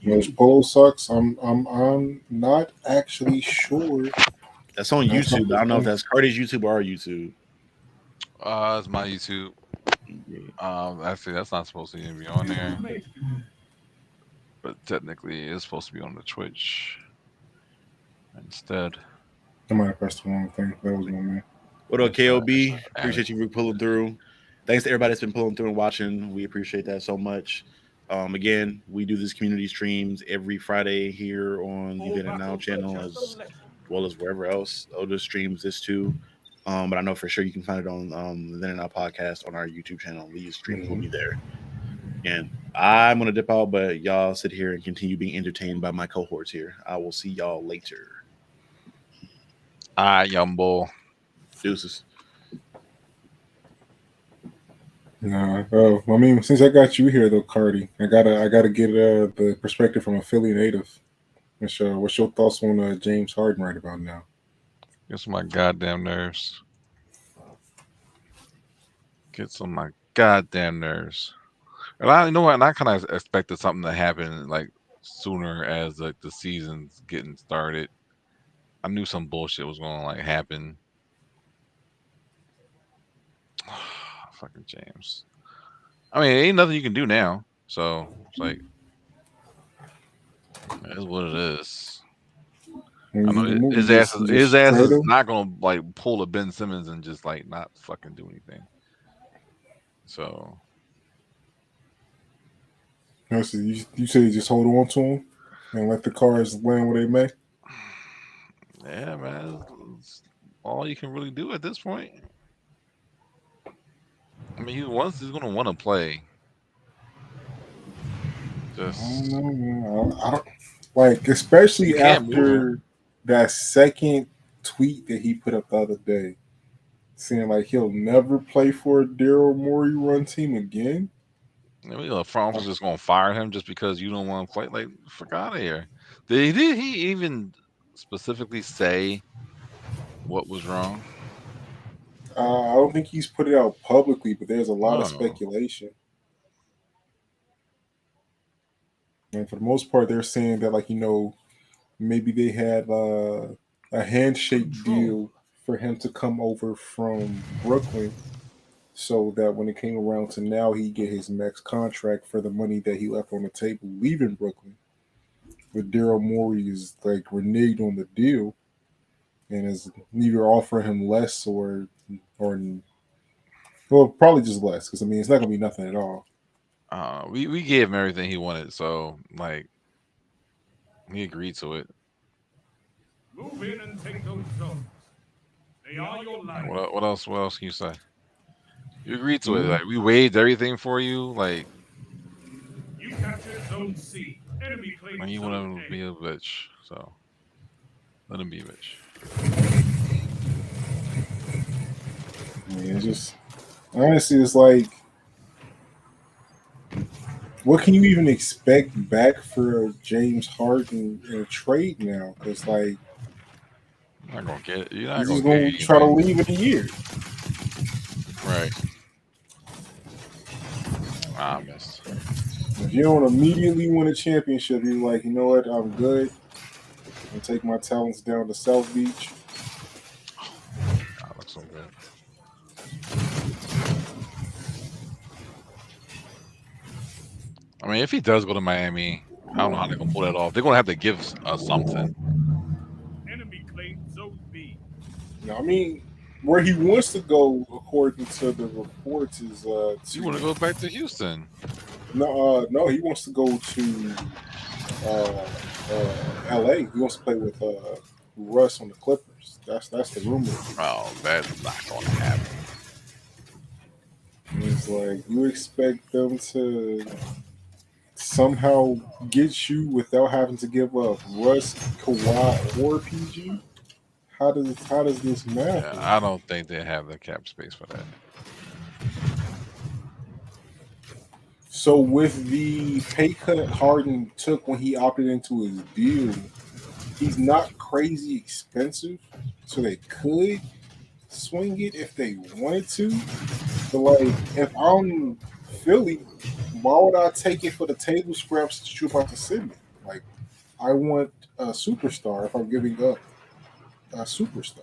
Those polo socks. I'm not actually sure. That's on That's not YouTube. I the don't know if thing. that's Cardi's YouTube or our YouTube. it's my YouTube. Yeah. Actually that's not supposed to even be on there. But technically it's supposed to be on the Twitch instead. I might have pressed the wrong thing. That was on me. What up, It's not KOB? added. Appreciate you for pulling through. Thanks to everybody that's been pulling through and watching. We appreciate that so much. Again, we do this community streams every Friday here on the Then and Now channel as well as wherever else Oda streams this too. But I know for sure you can find it on the Then and Now podcast on our YouTube channel. These streams will Mhm. be there. And I'm gonna dip out, but y'all sit here and continue being entertained by my cohorts here. I will see y'all later. All right, young boy. Deuces. Nah, I mean, since I got you here though, Cardi, I gotta get the perspective from a Philly native. What's your thoughts on James Harden right about now? Gets on my goddamn nerves. Gets on my goddamn nerves. And I you know what, and I kind of expected something to happen like sooner as like the season's getting started. I knew some bullshit was gonna like happen. Fucking James. I mean, ain't nothing you can do now. So it's like it is what it is. I When know you move, his you ass just is you his just ass trade is him. not gonna like pull a Ben Simmons and just like not fucking do anything. So So you say you just hold on to him and let the cars land where they may. yeah, man, it's all you can really do at this point. I mean, he's gonna want to play. I don't Just know, man. I don't like, you especially can't move after him. that second tweet that he put up the other day, saying like he'll never play for a Daryl Morey run team again. I mean, the front office is gonna fire him just because you don't want to play. Like, fuck out of here. Did he even specifically say what was wrong? I don't think he's put it out publicly, but there's a I lot of don't know. speculation. And for the most part, they're saying that, like, maybe they had a handshake deal for him to come over from Brooklyn, so that when it came around to now, he get his max contract for the money that he left on the table leaving Brooklyn. But Daryl Morey is like reneged on the deal and is neither offering him less or well, probably just less, because I mean it's not gonna be nothing at all. We gave him everything he wanted, so like he agreed to it. Move in and take those zones. They are your Like, life. what else? What else can you say? You agreed to it. Mhm. Like we waived everything for you. Like You captured Zone C. Enemy claimed you want Zone him to be A. a bitch, so let him be a bitch. I mean, it's just honestly, it's like, what can you even expect back for James Harden in a trade now? Because like You're not gonna get. You're not he's gonna just get gonna try to anything. leave in a year. Right. I missed. If you don't immediately win a championship, you're like, you know what, I'm good. And take my talents down to South Beach. God, looks so good. I mean, if he does go to Miami, I don't know how they're gonna pull that off. They're gonna have to give us something. Enemy claimed Zone B. I mean, where he wants to go, according to the reports, is You to want to go back to Houston? no, he wants to go to uh, L.A. He wants to play with Russ on the Clippers. That's the rumor. Oh, that's not gonna happen. And it's like you expect them to somehow get you without having to give up Russ, Kawhi, or PG. How does this math Yeah, work? I don't think they have the cap space for that. So with the pay cut Harden took when he opted into his deal, he's not crazy expensive, so they could swing it if they wanted to. But like, if I'm Philly, why would I take it for the table scraps that you're about to send me? Like, I want a superstar if I'm giving up a superstar.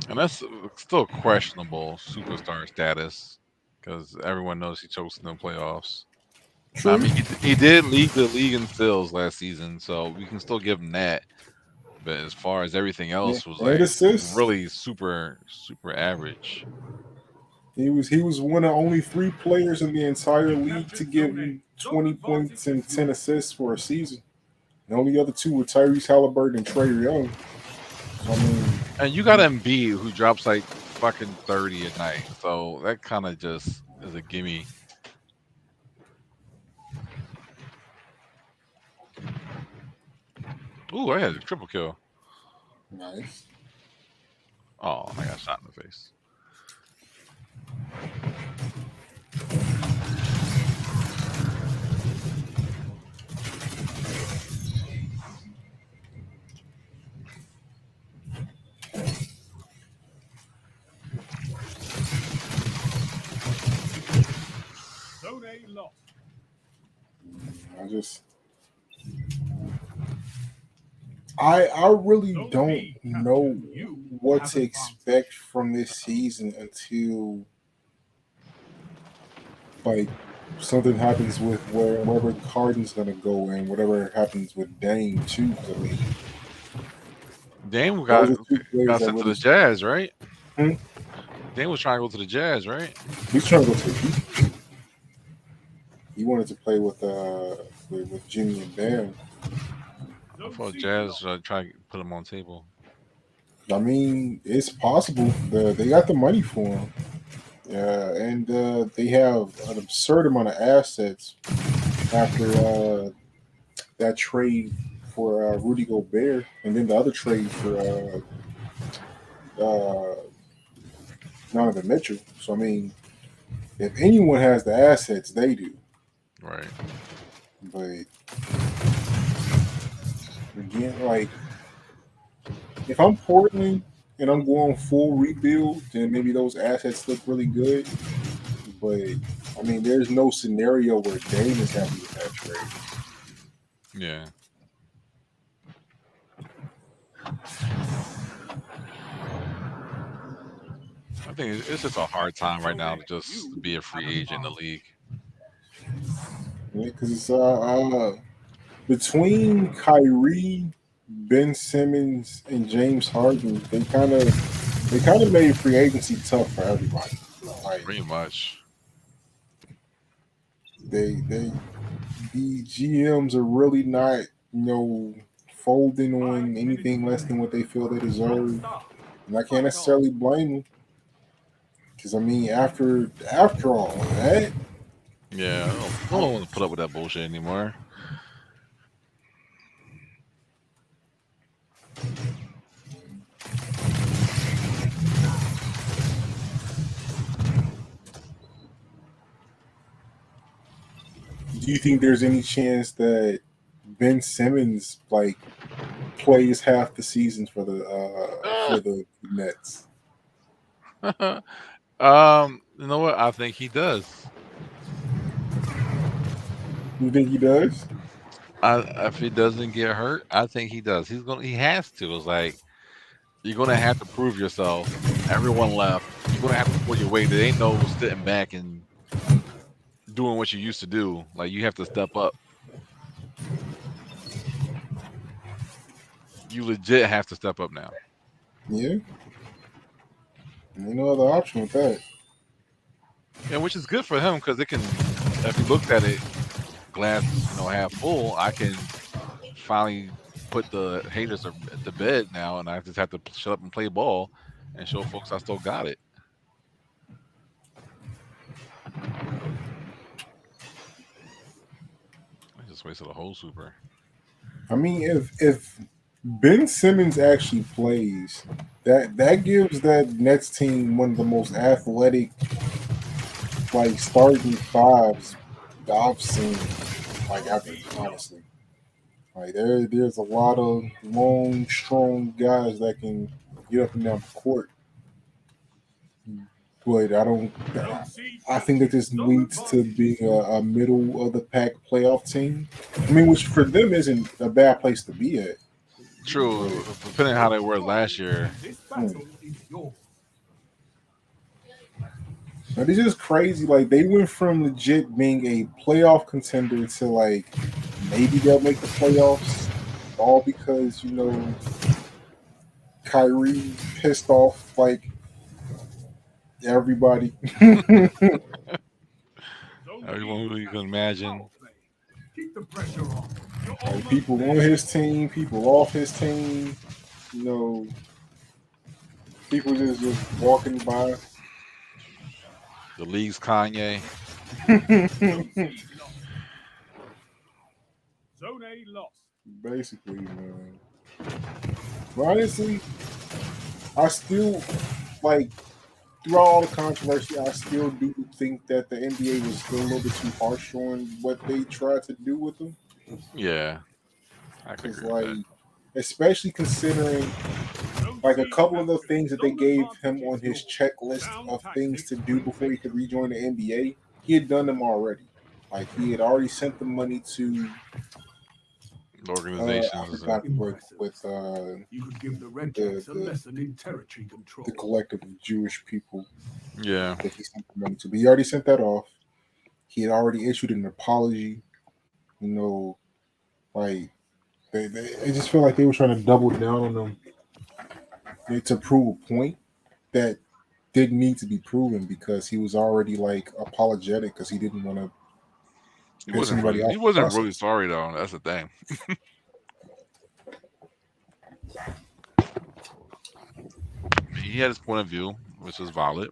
And that's still questionable superstar status because everyone knows he chokes in the playoffs. Now, I True. mean, he did lead the league in steals last season, so we can still give him that. But as far as everything Yeah, else was and like assists. really super average. He was one of only three players in the entire You league to captured give Zone you A. Zone 20 advantage points and is 10 yours. assists for a season. The only other two were Tyrese Halliburton and Trey Young. So I mean, And you got Embiid who drops like fucking 30 a night, so that kind of just is a gimme. Ooh, I had a triple kill. nice. Oh, I got shot in the face. Zone A lost. I just I really Zone don't B know captured. You what have to advantage. expect from this season until like something happens with wherever Harden's gonna go and whatever happens with Dame too. 'Cause I mean, Dame those are two players got that sent to really. the Jazz, right? Hmm? Dame was trying to go to the Jazz, right? He's trying to go to the Heat. He wanted to play with Jimmy and Bam. I Zone thought C Jazz lost. tried to put him on table. I mean, it's possible. They got the money for him. And they have an absurd amount of assets after that trade for Rudy Gobert, and then the other trade for Donovan Mitchell. So I mean, if anyone has the assets, they do. Right. But again, like if I'm Portland, and I'm going full rebuild, then maybe those assets look really good. But I mean, there's no scenario where Dame is happy with that trade. Yeah. I think it's just a hard time right now to just be a free agent in the league. Because it's between Kyrie, Ben Simmons, and James Harden, they kind of made free agency tough for everybody. Like Pretty much. they the GMs are really not folding on anything less than what they feel they deserve, and I can't necessarily blame them because I mean after all of that, Yeah. No one want to put up with that bullshit anymore. do you think there's any chance that Ben Simmons plays half the seasons for the Nets? You know what? I think he does. You think he does? If he doesn't get hurt, I think he does. He has to. It's like you're gonna have to prove yourself. Everyone left. You're gonna have to pull your weight. There ain't no sitting back and doing what you used to do. Like you have to step up. You legit have to step up now. Yeah, ain't no other option with that. And which is good for him because it can. If he looks at it glass, half full, I can finally put the haters to bed now, and I just have to shut up and play ball and show folks I still got it. I just wasted a whole super. I mean, if Ben Simmons actually plays, that gives that Nets team one of the most athletic starting fives that I've seen ever. Honestly, there's a lot of long, strong guys that can get up and down the court. But I don't. I think that this leads to being a middle of the pack playoff team. I mean, which for them isn't a bad place to be at. But True, depending on how they were last year. This battle is yours. but it's just crazy. Like they went from legit being a playoff contender to maybe they'll make the playoffs, all because Kyrie pissed off everybody. Everyone who you can imagine. Keep the pressure on. You're Like almost people on there. his team, people off his team. You know, people just walking by. The league's Kanye. Zone C lost. Zone A lost. Basically, man. But honestly, I still like throughout all the controversy, I still do think that the NBA was still a little bit too harsh on what they tried to do with them. Yeah, I can Because, agree with that. especially considering Zone a C couple of the captured. things that they Zone gave advantage him on is his yours. checklist Sound of things tactics to do bring before he could victory. rejoin the NBA, he had done them already. Like he had already sent the money to The I organizations and forgot Impressive. with You could give the Red the, Caps a the lesson in territory control. the collective of Jewish people yeah, that he sent the money to. But he already sent that off. He had already issued an apology. You know, like I just feel like they were trying to double down on them to prove a point that didn't need to be proven because he was already apologetic because he didn't want to he piss wasn't anybody really he off in the wasn't really process. sorry though. That's the thing. He had his point of view, which is valid,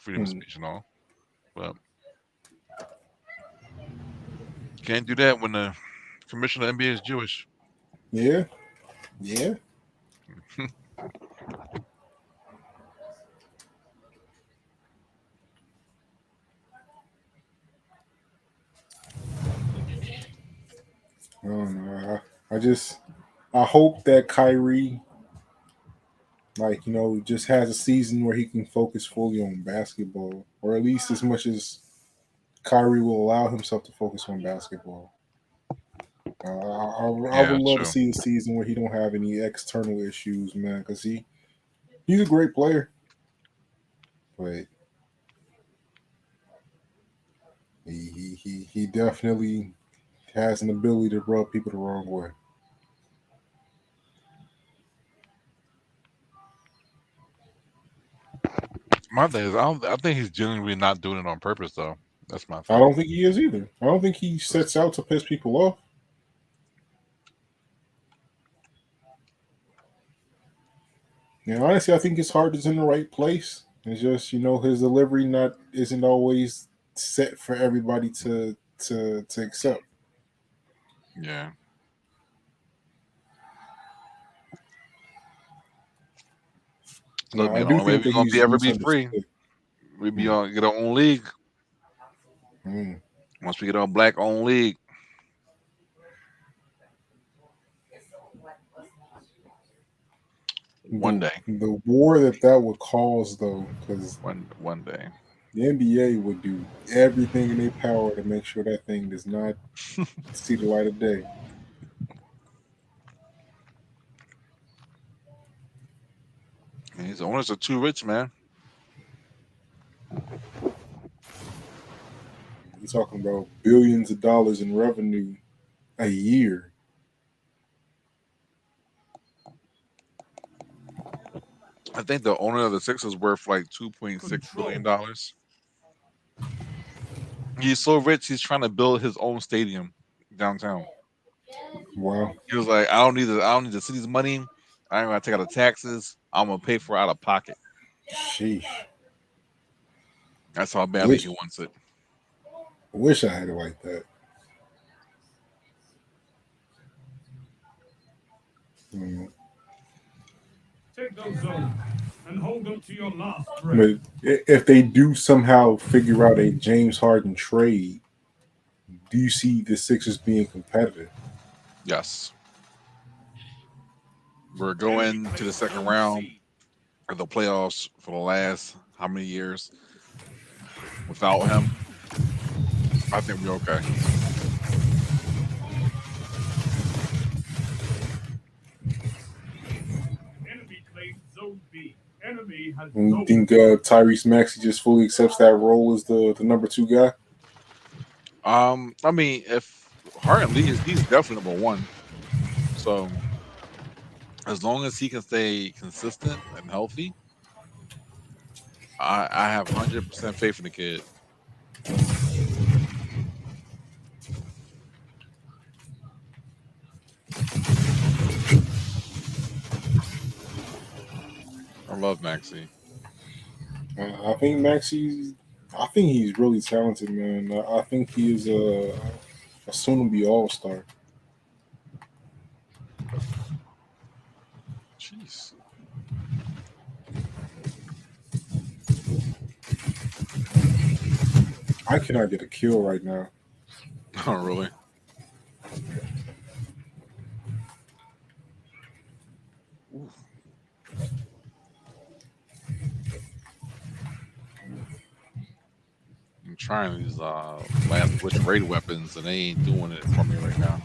freedom of Hmm. speech and all, but you can't do that when the commissioner of the NBA is Jewish. Yeah, yeah. I don't know. I hope that Kyrie Like, just has a season where he can focus fully on basketball, or at least as much as Kyrie will allow himself to focus on basketball. I Yeah, would love to true. see a season where he don't have any external issues, man, because he's a great player, but he definitely has an ability to rub people the wrong way. My thing is, I think he's genuinely not doing it on purpose, though. That's my I thing. don't think he is either. I don't think he sets out to piss people off. And honestly, I think his heart is in the right place. It's just his delivery not isn't always set for everybody to accept. Yeah. Look, Now, I man, the do only way think we're that gonna he's ever be free, misunderstood. we be Mm, on get our own league. mm. Once we get our black owned league, one The day, the war that would cause though, because one day. the NBA would do everything in their power to make sure that thing does not see the light of day. And these owners are too rich, man. You're talking about billions of dollars in revenue a year. I think the owner of the Sixers is worth like $2.6 billion. Control. He's so rich, he's trying to build his own stadium downtown. Wow. He was like, I don't need the city's money. I ain't gonna take out the taxes. I'm gonna pay for it out of pocket. Sheesh. That's how badly he Wish wants it. wish I had it like that. Mm. Take those zones and hold them to your last breath. But if they do somehow figure out a James Harden trade, do you see the Sixers being competitive? Yes. We're Enemy going to the placed second zone round C. of the playoffs for the last how many years without him. I think we're okay. Enemy claims zone B. Enemy has And you zone think B. Tyrese Maxey just fully accepts that role as the number two guy? I mean, if Harden leaves, he's definitely number one. So as long as he can stay consistent and healthy, I have 100% faith in the kid. I love Maxi. I think Maxey's. I think he's really talented, man. I think he is a soon-to-be all-star. Jeez. I cannot get a kill right now. Oh, really? I'm trying these last glitch raid weapons, and they ain't doing it for me right now.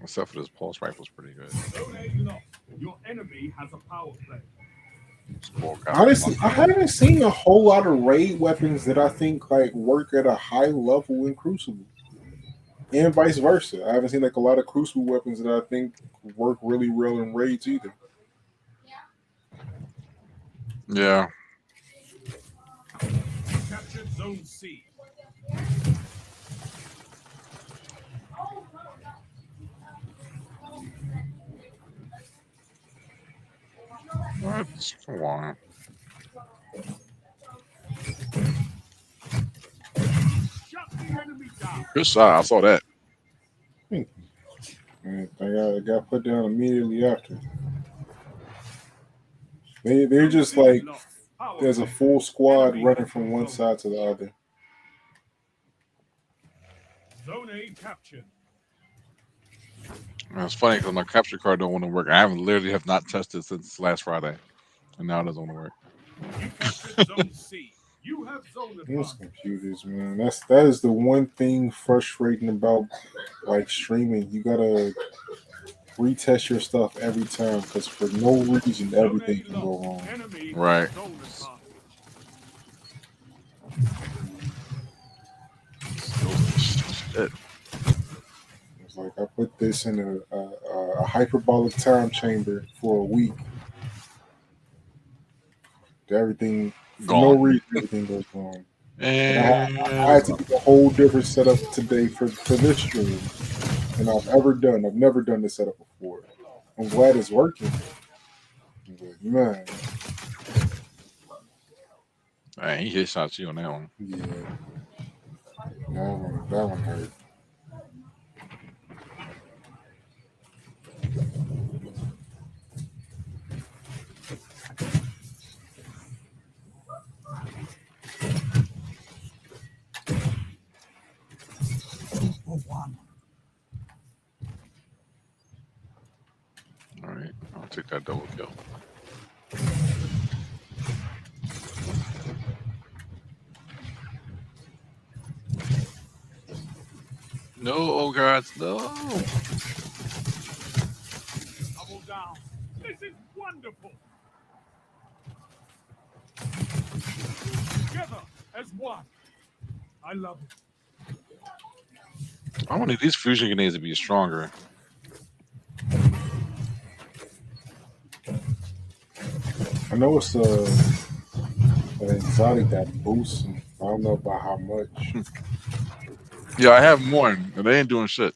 Except for this pulse rifle's pretty good. Zone A lost. Your enemy has a power play. Score Honestly, I Casablanca. haven't seen a whole lot of raid weapons that I think like work at a high level in Crucible, and vice versa. I haven't seen like a lot of Crucible weapons that I think work really well in raids either. Yeah. You captured zone C. What? Come on. Shut the enemy down. Good shot. I saw that. And I got put down immediately after. They're Zone just C like lost. Power there's a play. full squad Enemy running has from the one zone. side to the other. Zone A captured. And it's funny because my capture card don't want to work. I haven't literally have not touched it since last Friday, and now it doesn't want to work. You captured Zone C. You have zone These advantage. computers, man. That is the one thing frustrating about like streaming. You gotta retest your stuff every time because for no reason Zone everything A can go lost. wrong. Enemy Right. has zone advantage. Shit. It's like I put this in a hyperbolic time chamber for a week. Everything for no Gone. reason everything goes wrong. And And I it's had to gone. do a whole different setup today for this stream than I've ever done. I've never done this setup before. I'm glad it's working. But man, Man, he hit shots you on that one. yeah, that one hurt. All right, I'll take that double kill. No, oh gods, no. Double down. This is wonderful. Together as one. I love it. I want these fusion grenades to be stronger. I know it's an exotic that boosts. Them. I don't know about how much. Yeah, I have more, and they ain't doing shit.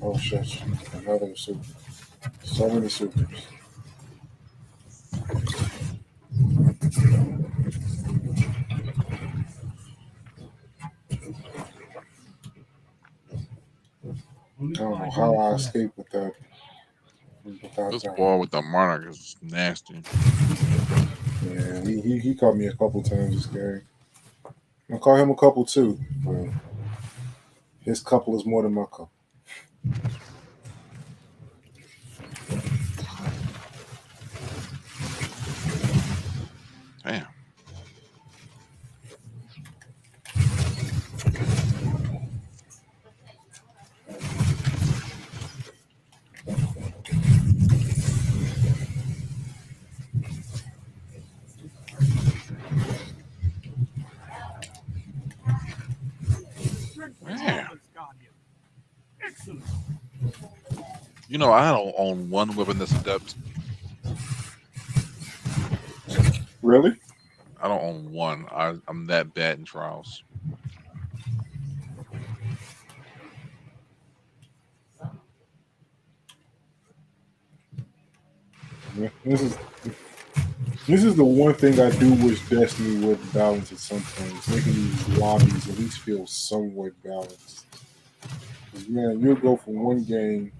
Oh shit! Another super. So many supers. I don't know how I escaped without This that. ball with the monarch is nasty. Yeah, he caught me a couple times this game. I caught him a couple too, but his couple is more than my couple. Damn. Strength in Man. numbers, Guardian. Excellent. You know, I don't own one weapon that's adept. Really? I don't own one. I'm that bad in trials. Yeah, this is the one thing I do wish Destiny would balance at some point. Making these lobbies at least feel somewhat balanced. 'Cause, man, you'll go from one game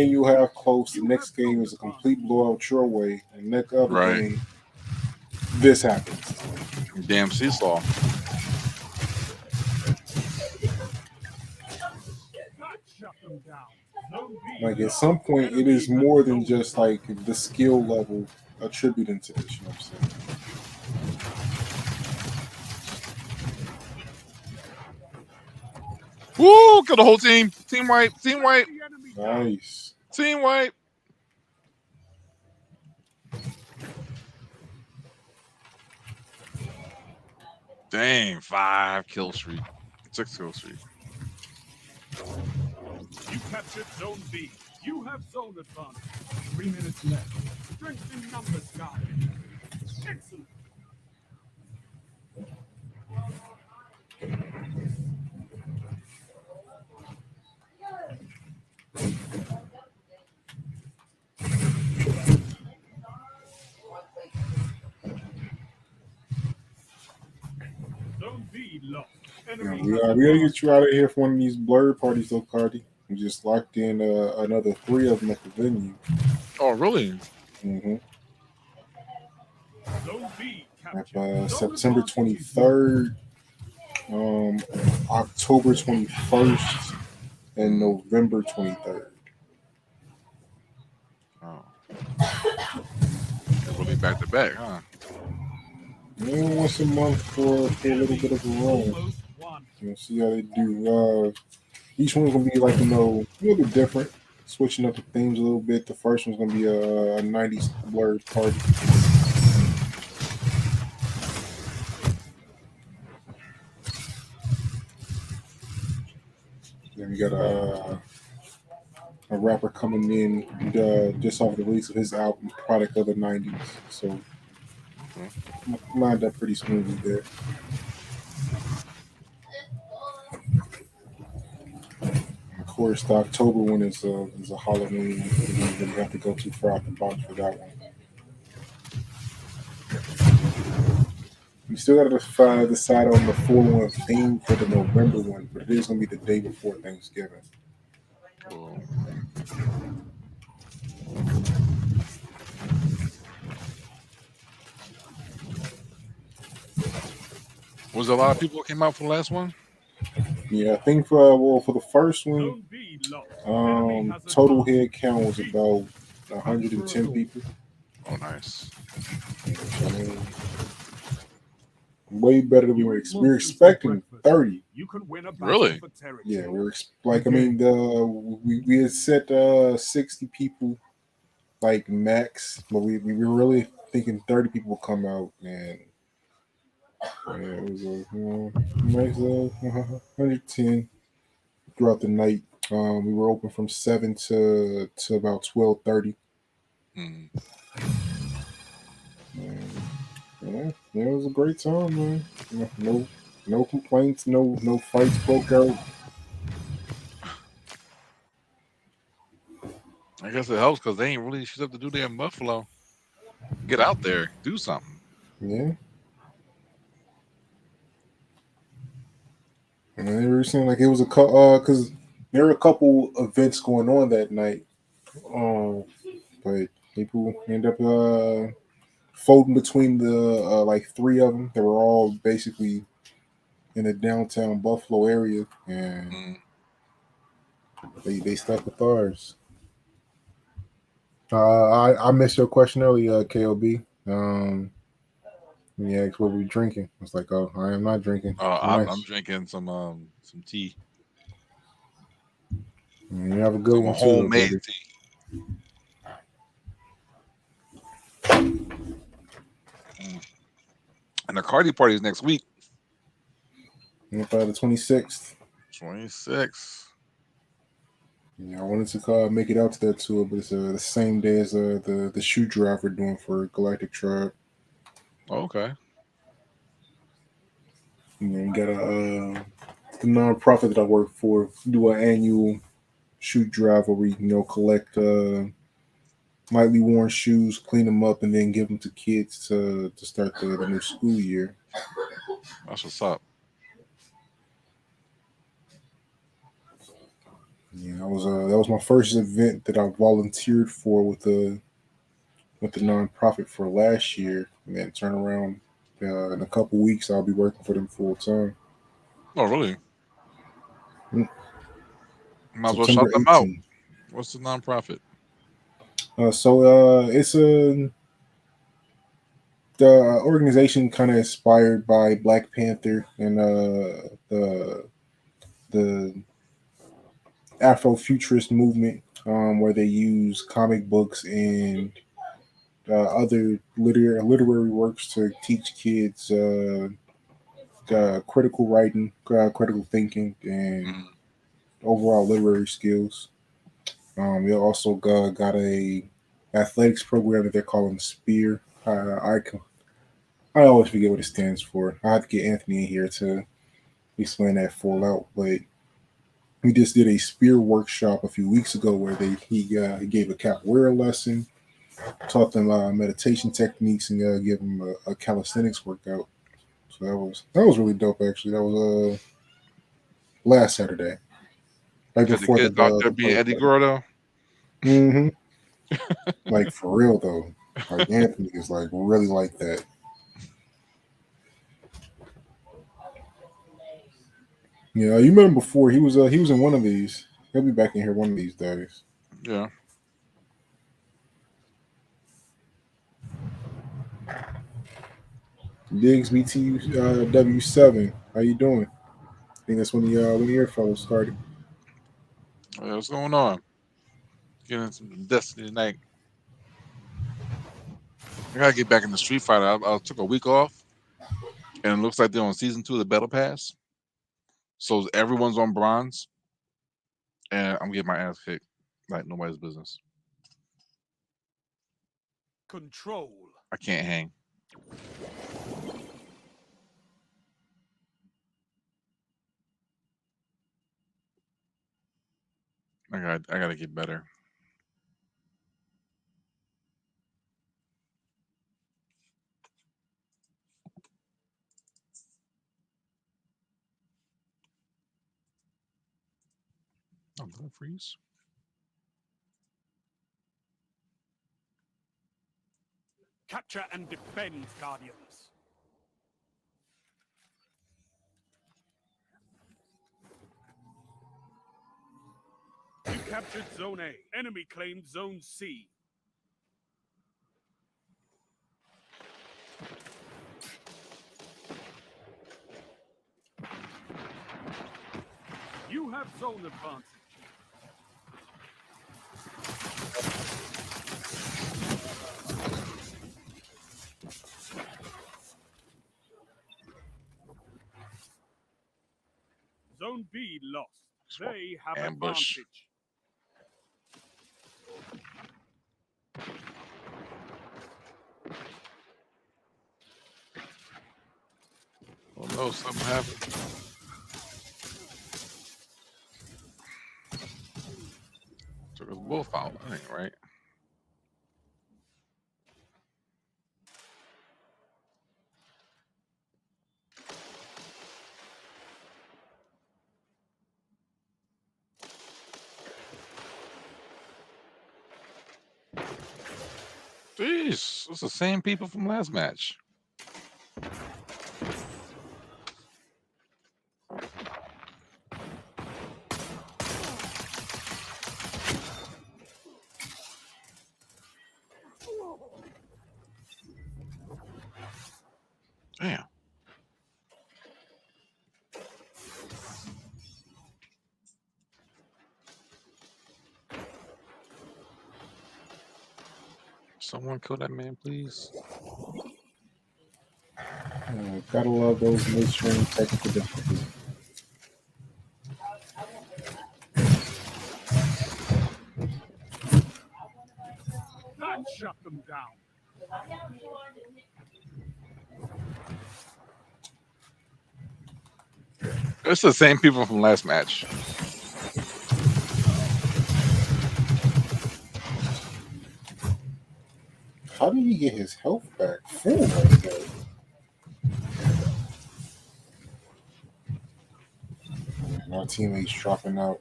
you have close, the next game is a complete blowout your way, and next other Right. game, this happens. Damn seesaw. That shut them down. Zone B. Like at some point, it is more than just like the skill level attributing to this. You know what I'm saying? Woo! Kill the whole team. Team wipe. Team wipe. The enemy down. Nice. Team wipe. Dang, 5 kill streak. 6 kill streak. You captured Zone B. You have zone advantage. 3 minutes left. Strength in numbers, Guardian. Excellent. Zone B lost. Yeah, Enemy we has gotta get you out of here for one of these blurred parties, though, Cardi. We just locked in another 3 of them at the venue. Oh, really? Mm-hmm. Zone B At captured. Zone September advantage is 23rd Um, October 21st and Mm. November 23rd. Oh, they're really back to back, huh? Once a month for a little bit of a run. Almost won. See how they do. Each one's gonna be like a little bit different, switching up the themes a little bit. The first one's gonna be a '90s blurred party. Then we got a rapper coming in just off the release of his album, product of the '90s. So Okay. lined up pretty smoothly there. Of course, the October one is a Halloween. You don't really have to go too far out the box for that one. We still got to decide on the full one theme for the November one, but it is going to be the day before Thanksgiving. Cool. Was there a lot of people who came out for the last one? Yeah, I think for the first one, Zone B lost. Enemy has total advanced. head count was about 110 people. Oh, nice. I mean, way better than we were. We were Monsters for expecting breakfast. 30. You can win a battle Really? for territory. Yeah, like I mean, we had set 60 people like max, but we were really thinking 30 people would come out, and yeah, it was a nice 110 throughout the night. We were open from 7 to about 12:30. Mm. And, yeah, it was a great time, man. No complaints, no fights broke out. I guess it helps because they ain't really shit up to do there in Buffalo. Get out there, do something. Yeah, and they were saying like it was a because there were a couple events going on that night. But people end up folding between the like three of them. They were all basically in the downtown Buffalo area, and Mm. they stuck with ours. I missed your question earlier, KOB. You asked what we drinking. I was like, oh, I am not drinking. I'm Nice. drinking some tea, You have a good some one too, though, homemade brother. tea. Mm. And the Cardi party is next week, The 26th. 26. Yeah, I wanted to make it out to that tour, but it's the same day as the shoe drive we're doing for Galactic Tribe. Okay. We got the nonprofit that I work for do an annual shoe drive where we collect lightly worn shoes, clean them up, and then give them to kids to start the new school year. That's what's up. Yeah, that was my first event that I volunteered for with the nonprofit for last year, and then turn around in a couple weeks I'll be working for them full time. Oh, really? Mm, Might as well September shout them out. 18th. What's the nonprofit? It's a the organization kind of inspired by Black Panther and the Afrofuturist movement, where they use comic books and other literary works to teach kids critical writing, critical thinking, and Mm. overall literary skills. We also got a athletics program that they're calling Spear. I always forget what it stands for. I have to get Anthony in here to explain that full out. But we just did a spear workshop a few weeks ago where he gave a capoeira lesson, taught them meditation techniques, and gave them a calisthenics workout. So that was really dope. Actually, that was last Saturday, right Got the before kids out there the being bird Eddie party. Gordo. hmm Like for real though, like Anthony is like really like that. Yeah, you met him before. He was in one of these. He'll be back in here one of these days. Yeah. Diggs BT W7. How you doing? I think that's when your fellows started. Hey, what's going on? Getting some Destiny tonight. I gotta get back in the Street Fighter. I took a week off, and it looks like they're on season 2 of the Battle Pass. So everyone's on bronze, and I'm getting my ass kicked like nobody's business. Control. I can't hang. I gotta get better. Oh, did I freeze? Capture and defend, Guardians. You captured Zone A. Enemy claimed Zone C. You have zone advantage. Zone B lost. They have Ambush. advantage. Oh no, something happened. Took us both out. That ain't right. Jeez, it's the same people from last match. Damn. Someone kill that man, please. Gotta love those midstream technical difficulties. That shut them down. It's the same people from last match. How did he get his health back full right there? And our teammates dropping out.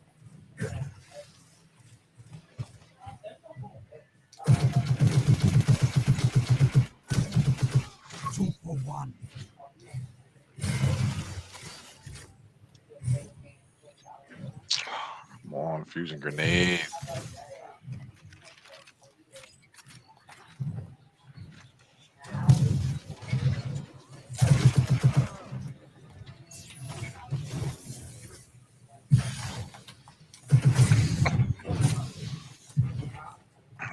Two for one. Come on, fusion grenade.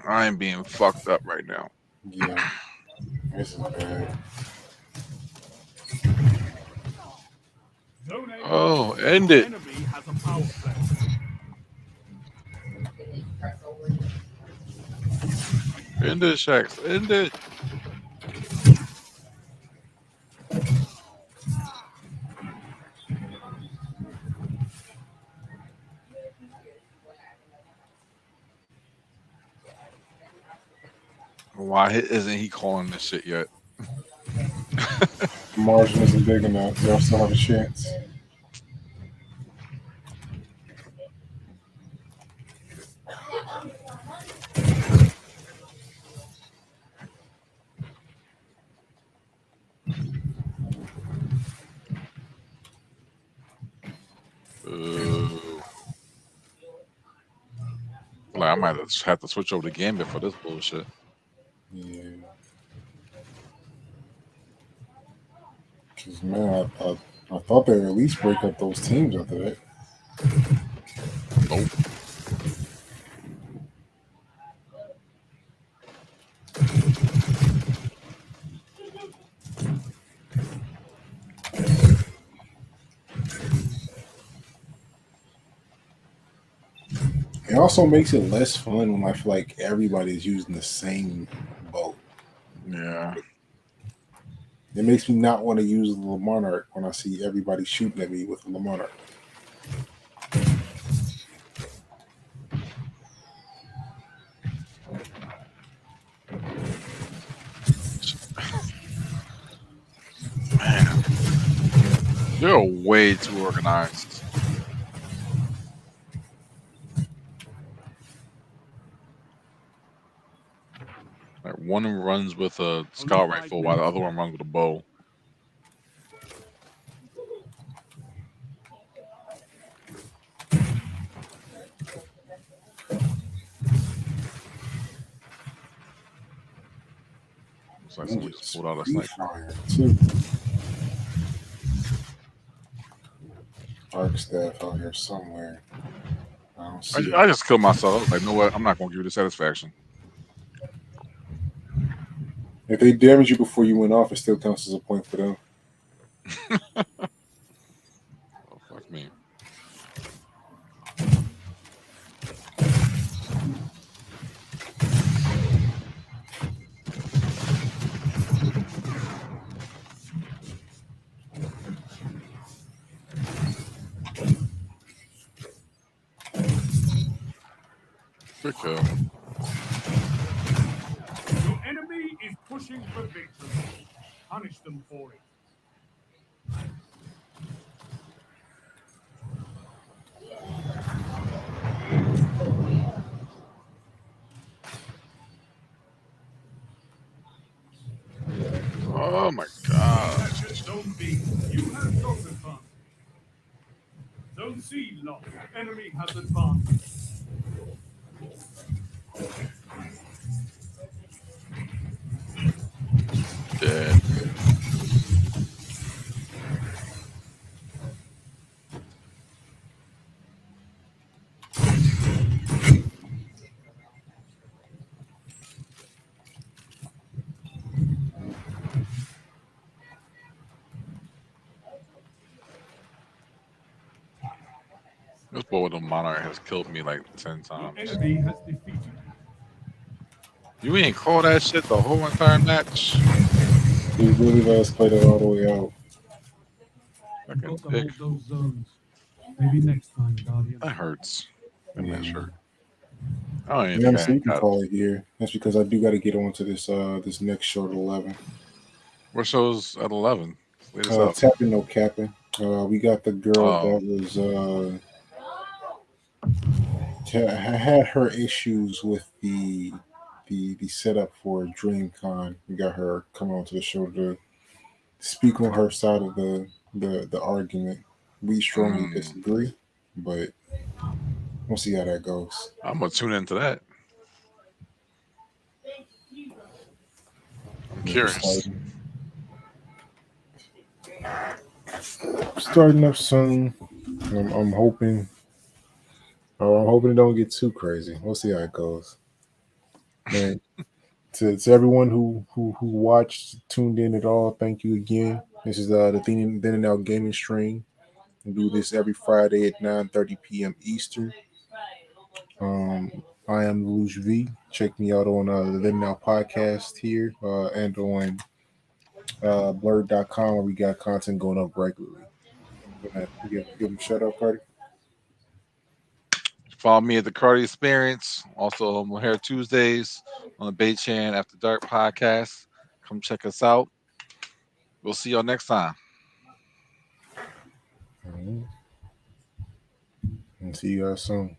I am being fucked up right now. Yeah, this is bad. Zone A Oh, lost. end it. Enemy has a power play. End it, Shax. End it. Why isn't he calling this shit yet? The margin isn't big enough. Y'all still have a chance. Like I might have to switch over to Gambit for this bullshit. Yeah, because man, I thought they'd at least break up those teams after that. Nope. It also makes it less fun when I feel like everybody's using the same bow. Yeah. It makes me not want to use the Monarch when I see everybody shooting at me with the Monarch. Man, you're way too organized. Like one runs with a Only scout 5 rifle while the minutes other one left. runs with a bow. Looks like someone just Ninjas pulled out a free sniper. fire too. Arc staff out here somewhere. I don't I, see it. I just killed myself. I was like, you know what? I'm not gonna give you the satisfaction. If they damage you before you went off, it still counts as a point for them. Oh, fuck me. Good kill. Your enemy is pushing for victory. Punish them for it. Oh my god. Captured Zone B. You have zone advantage. Zone C lost. Enemy has advantage. Dead. This boy with the monarch has killed me like 10 Your times. enemy has defeated you. You ain't call that shit the whole entire match. He really let us play that all the way out. You've Fucking got to dick. hold those zones. Maybe next time, Guardian. That hurts. That Yeah. match hurt. I don't even Yeah, think so I you can got. call it here. That's because I do got to get on to this next show at 11. What shows at 11? Lead us out. Tapping no capping. We got the girl Oh, that was had her issues with the setup for DreamCon. We got her coming onto the show to speak on her side of the argument. We strongly mm, disagree, but we'll see how that goes. I'm gonna tune into that. I'm Yeah, curious. starting up soon. I'm hoping. Oh, I'm hoping it don't get too crazy. We'll see how it goes. Man, to everyone who watched, tuned in at all, thank you again. This is the Then and Now gaming stream. We do this every Friday at 9:30 p.m. Eastern. I am Luge V. Check me out on the Then and Now podcast here and on blurred.com where we got content going up regularly. Give them a shout out, Cardi. Follow me at the Cardi Experience. Also, on Hair Tuesdays on the Bay Chan After Dark podcast. Come check us out. We'll see y'all next time. Mhm. And see you guys soon.